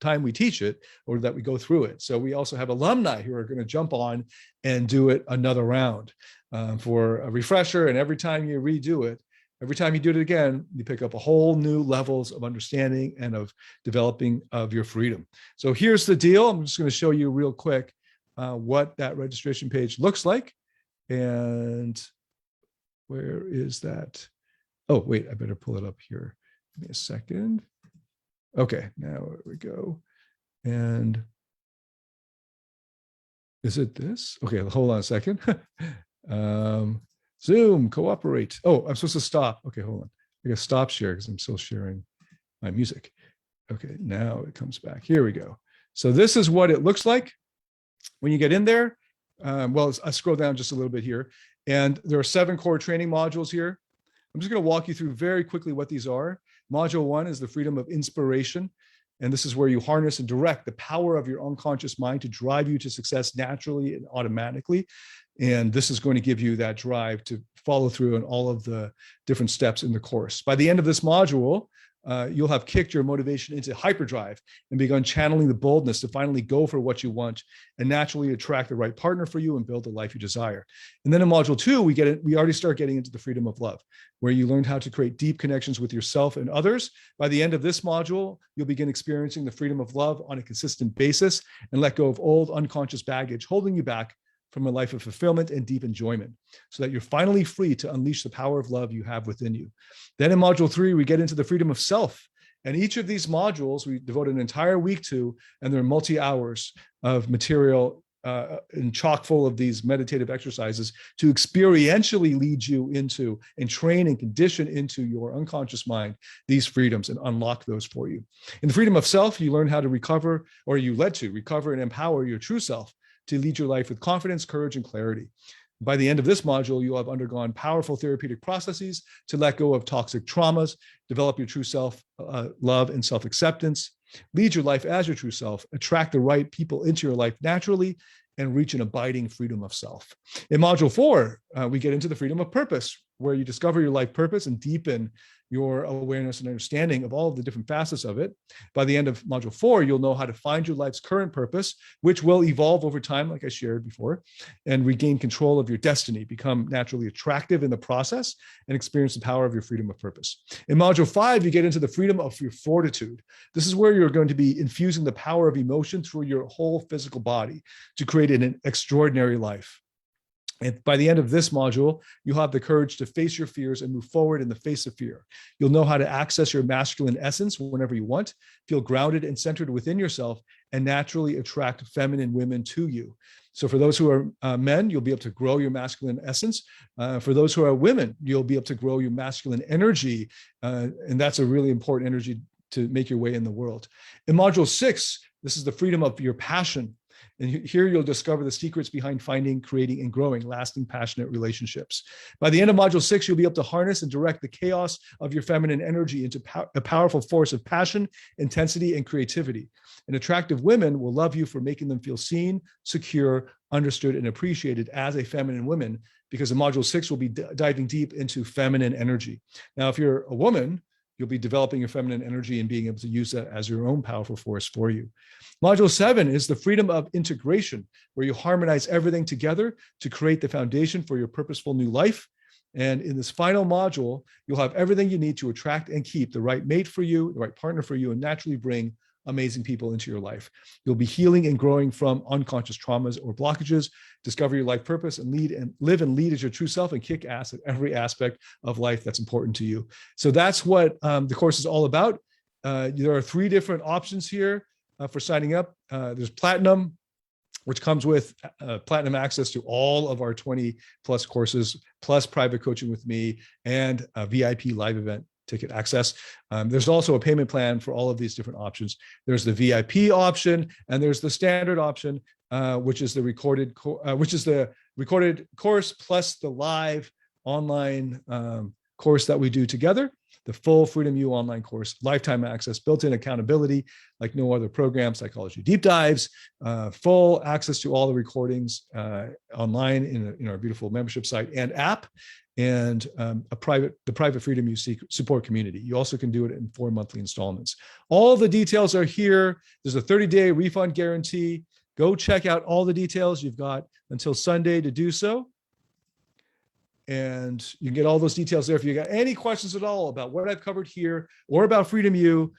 time we teach it or that we go through it. So we also have alumni who are going to jump on and do it another round for a refresher. And every time you redo it, every time you do it again, you pick up a whole new levels of understanding and of developing of your freedom. So here's the deal. I'm just going to show you real quick what that registration page looks like. And where is that? Oh, wait, I better pull it up here. Give me a second. Okay, now there we go. And is it this? Okay, hold on a second. Zoom, cooperate. Oh, I'm supposed to stop. Okay, hold on. I gotta stop share because I'm still sharing my music. Okay, now it comes back. Here we go. So this is what it looks like when you get in there. Well, I scroll down just a little bit here. And there are 7 core training modules here. I'm just going to walk you through very quickly what these are. Module 1 is the freedom of inspiration. And this is where you harness and direct the power of your unconscious mind to drive you to success naturally and automatically. And this is going to give you that drive to follow through on all of the different steps in the course. By the end of this module, you'll have kicked your motivation into hyperdrive and begun channeling the boldness to finally go for what you want and naturally attract the right partner for you and build the life you desire. And then in module 2, we already start getting into the freedom of love, where you learn how to create deep connections with yourself and others. By the end of this module, you'll begin experiencing the freedom of love on a consistent basis and let go of old unconscious baggage holding you back from a life of fulfillment and deep enjoyment, so that you're finally free to unleash the power of love you have within you. Then in module 3, we get into the freedom of self. And each of these modules, we devote an entire week to, and they're multi-hours of material and chock full of these meditative exercises to experientially lead you into and train and condition into your unconscious mind these freedoms and unlock those for you. In the freedom of self, you learn how to recover, or you led to recover and empower your true self to lead your life with confidence, courage, and clarity. By the end of this module, you'll have undergone powerful therapeutic processes to let go of toxic traumas, develop your true self, love and self-acceptance, lead your life as your true self, attract the right people into your life naturally, and reach an abiding freedom of self. In module 4, we get into the freedom of purpose, where you discover your life purpose and deepen your awareness and understanding of all of the different facets of it. By the end of module 4, you'll know how to find your life's current purpose, which will evolve over time, like I shared before, and regain control of your destiny, become naturally attractive in the process, and experience the power of your freedom of purpose. In module 5, you get into the freedom of your fortitude. This is where you're going to be infusing the power of emotion through your whole physical body to create an extraordinary life. And by the end of this module, you'll have the courage to face your fears and move forward in the face of fear. You'll know how to access your masculine essence whenever you want, feel grounded and centered within yourself, and naturally attract feminine women to you. So for those who are men, you'll be able to grow your masculine essence. For those who are women, you'll be able to grow your masculine energy. And that's a really important energy to make your way in the world. In module 6, this is the freedom of your passion. And here you'll discover the secrets behind finding, creating, and growing lasting, passionate relationships. By the end of module 6, you'll be able to harness and direct the chaos of your feminine energy into a powerful force of passion, intensity, and creativity. And attractive women will love you for making them feel seen, secure, understood, and appreciated as a feminine woman, because in module 6, we'll be diving deep into feminine energy. Now, if you're a woman, you'll be developing your feminine energy and being able to use that as your own powerful force for you. Module 7 is the freedom of integration, where you harmonize everything together to create the foundation for your purposeful new life. And in this final module, you'll have everything you need to attract and keep the right mate for you, the right partner for you, and naturally bring amazing people into your life. You'll be healing and growing from unconscious traumas or blockages, discover your life purpose, and live and lead as your true self, and kick ass at every aspect of life that's important to you. So that's what the course is all about. There are 3 different options here for signing up. There's Platinum, which comes with platinum access to all of our 20 plus courses, plus private coaching with me and a VIP live event ticket access. There's also a payment plan for all of these different options. There's the VIP option, and there's the standard option, which is the recorded course plus the live online course that we do together. the full Freedom U online course, lifetime access, built-in accountability like no other program, psychology deep dives, full access to all the recordings online in our beautiful membership site and app, and the private Freedom U support community. You also can do it in 4 monthly installments. All the details are here. There's a 30-day refund guarantee. Go check out all the details. You've got until Sunday to do so. And you can get all those details there. If you got any questions at all about what I've covered here or about Freedom U,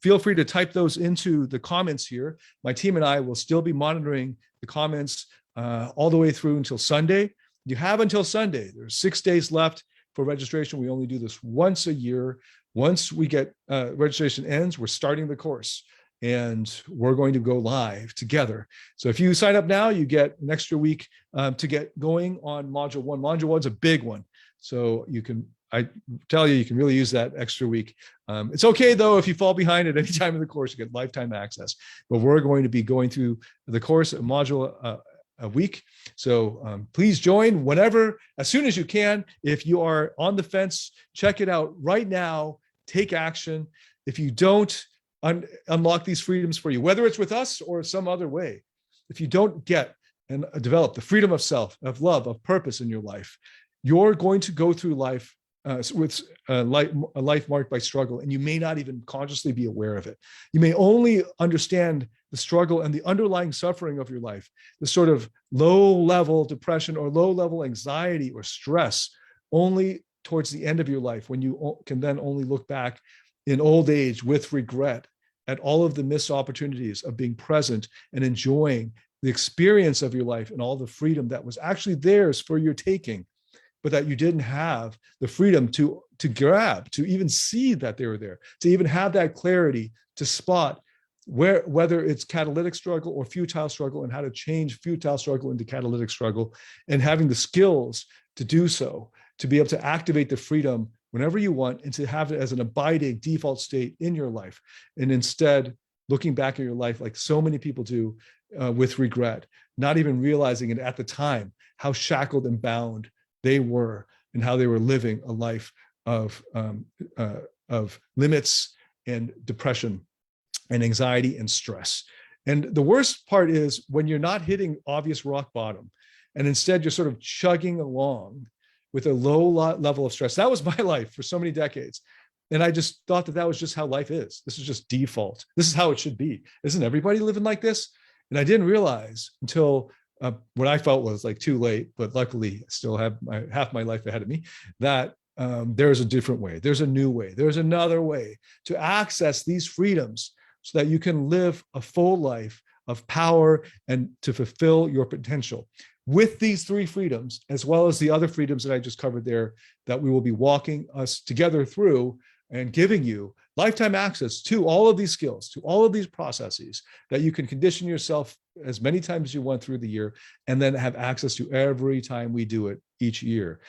feel free to type those into the comments here. My team and I will still be monitoring the comments all the way through until Sunday. You have until Sunday. There's 6 days left for registration. We only do this once a year. Once we get registration ends, we're starting the course and we're going to go live together. So if you sign up now, you get an extra week to get going on module 1. Module 1's a big one. So I tell you, you can really use that extra week. It's okay though, if you fall behind at any time in the course, you get lifetime access, but we're going to be going through the course, a module a week. So please join whenever, as soon as you can. If you are on the fence, check it out right now, take action. If you don't unlock these freedoms for you, whether it's with us or some other way, if you don't get and develop the freedom of self, of love, of purpose in your life, you're going to go through life with a life marked by struggle, and you may not even consciously be aware of it. You may only understand the struggle and the underlying suffering of your life, the sort of low-level depression or low-level anxiety or stress, only towards the end of your life, when you can then only look back in old age with regret at all of the missed opportunities of being present and enjoying the experience of your life and all the freedom that was actually theirs for your taking, but that you didn't have the freedom to grab, to even see that they were there, to even have that clarity to spot whether it's catalytic struggle or futile struggle, and how to change futile struggle into catalytic struggle, and having the skills to do so, to be able to activate the freedom whenever you want, and to have it as an abiding default state in your life. And instead, looking back at your life like so many people do with regret, not even realizing it at the time, how shackled and bound they were and how they were living a life of limits and depression and anxiety and stress. And the worst part is when you're not hitting obvious rock bottom, and instead you're sort of chugging along with a low level of stress. That was my life for so many decades. And I just thought that was just how life is. This is just default. This is how it should be. Isn't everybody living like this? And I didn't realize until what I felt was like too late, but luckily I still have half my life ahead of me, that there's a different way. There's a new way. There's another way to access these freedoms so that you can live a full life of power and to fulfill your potential. With these 3 freedoms, as well as the other freedoms that I just covered there, that we will be walking us together through and giving you lifetime access to all of these skills, to all of these processes that you can condition yourself as many times as you want through the year, and then have access to every time we do it each year.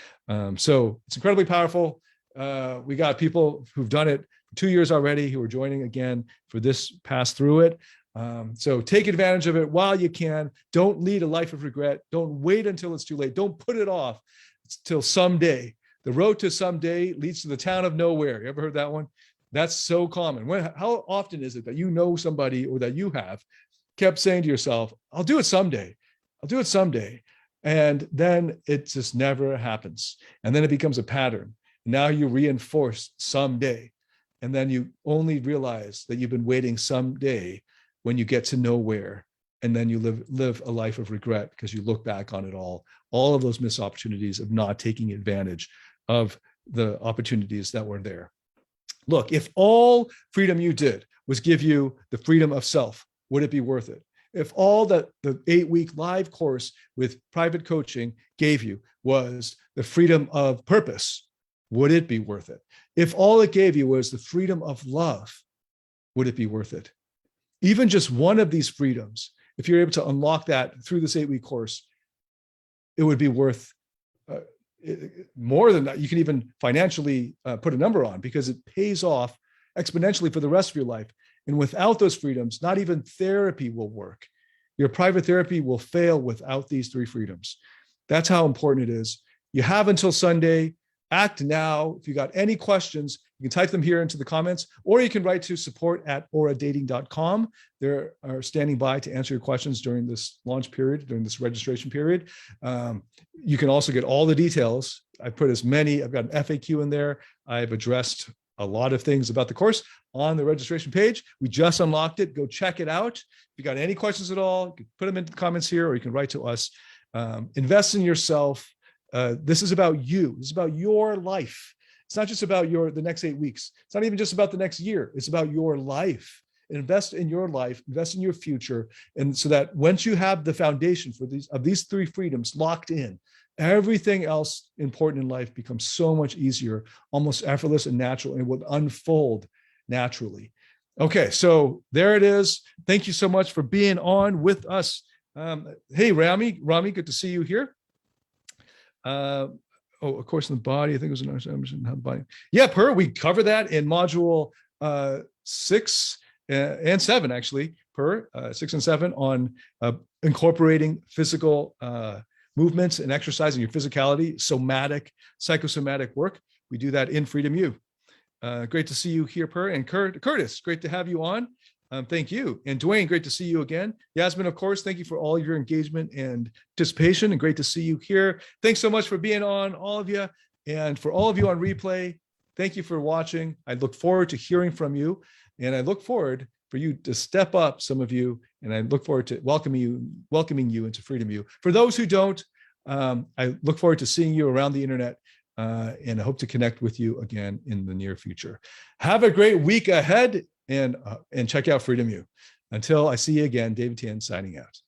So it's incredibly powerful. We got people who've done it for 2 years already who are joining again for this pass through it. So take advantage of it while you can. Don't lead a life of regret. Don't wait until it's too late. Don't put it off till someday. The road to someday leads to the town of nowhere. You ever heard that one? That's so common. How often is it that you know somebody, or that you have kept saying to yourself, I'll do it someday. I'll do it someday. And then it just never happens. And then it becomes a pattern. Now you reinforce someday. And then you only realize that you've been waiting someday when you get to nowhere. And then you live a life of regret because you look back on it all of those missed opportunities of not taking advantage of the opportunities that were there. Look, if all Freedom U did was give you the freedom of self, would it be worth it? If all that the 8-week live course with private coaching gave you was the freedom of purpose, would it be worth it? If all it gave you was the freedom of love, would it be worth it? Even just one of these freedoms, if you're able to unlock that through this 8-week course, it would be worth more than that. You can even financially put a number on, because it pays off exponentially for the rest of your life. And without those freedoms, not even therapy will work. Your private therapy will fail without these 3 freedoms. That's how important it is. You have until Sunday. Act now. If you got any questions, You can type them here into the comments, or you can write to support@auradating.com. They are standing by to answer your questions during this launch period, during this registration period. You can also get all the details. I've got an FAQ in there. I've addressed a lot of things about the course on the registration page. We just unlocked it. Go check it out. If you got any questions at all, you can put them in the comments here, or you can write to us. Invest in yourself. This is about you. This is about your life. It's not just about the next 8 weeks. It's not even just about the next year. It's about your life. Invest in your life, invest in your future. And so that once you have the foundation for these 3 freedoms locked in, everything else important in life becomes so much easier, almost effortless and natural, and will unfold naturally. Okay, so there it is. Thank you so much for being on with us. Hey, Rami, good to see you here. Of course, in the body, I think it was the body. Yeah, we cover that in module 6 and 7, actually, 6 and 7 on incorporating physical movements and exercise in your physicality, somatic, psychosomatic work. We do that in Freedom U. Great to see you here, and Curtis, great to have you on. Thank you. And Dwayne, great to see you again. Yasmin, of course, thank you for all of your engagement and participation, and great to see you here. Thanks so much for being on, all of you. And for all of you on replay, thank you for watching. I look forward to hearing from you, and I look forward for you to step up, some of you, and I look forward to welcoming you into Freedom U. For those who don't, I look forward to seeing you around the internet, and I hope to connect with you again in the near future. Have a great week ahead. And check out Freedom U. Until I see you again, David Tian signing out.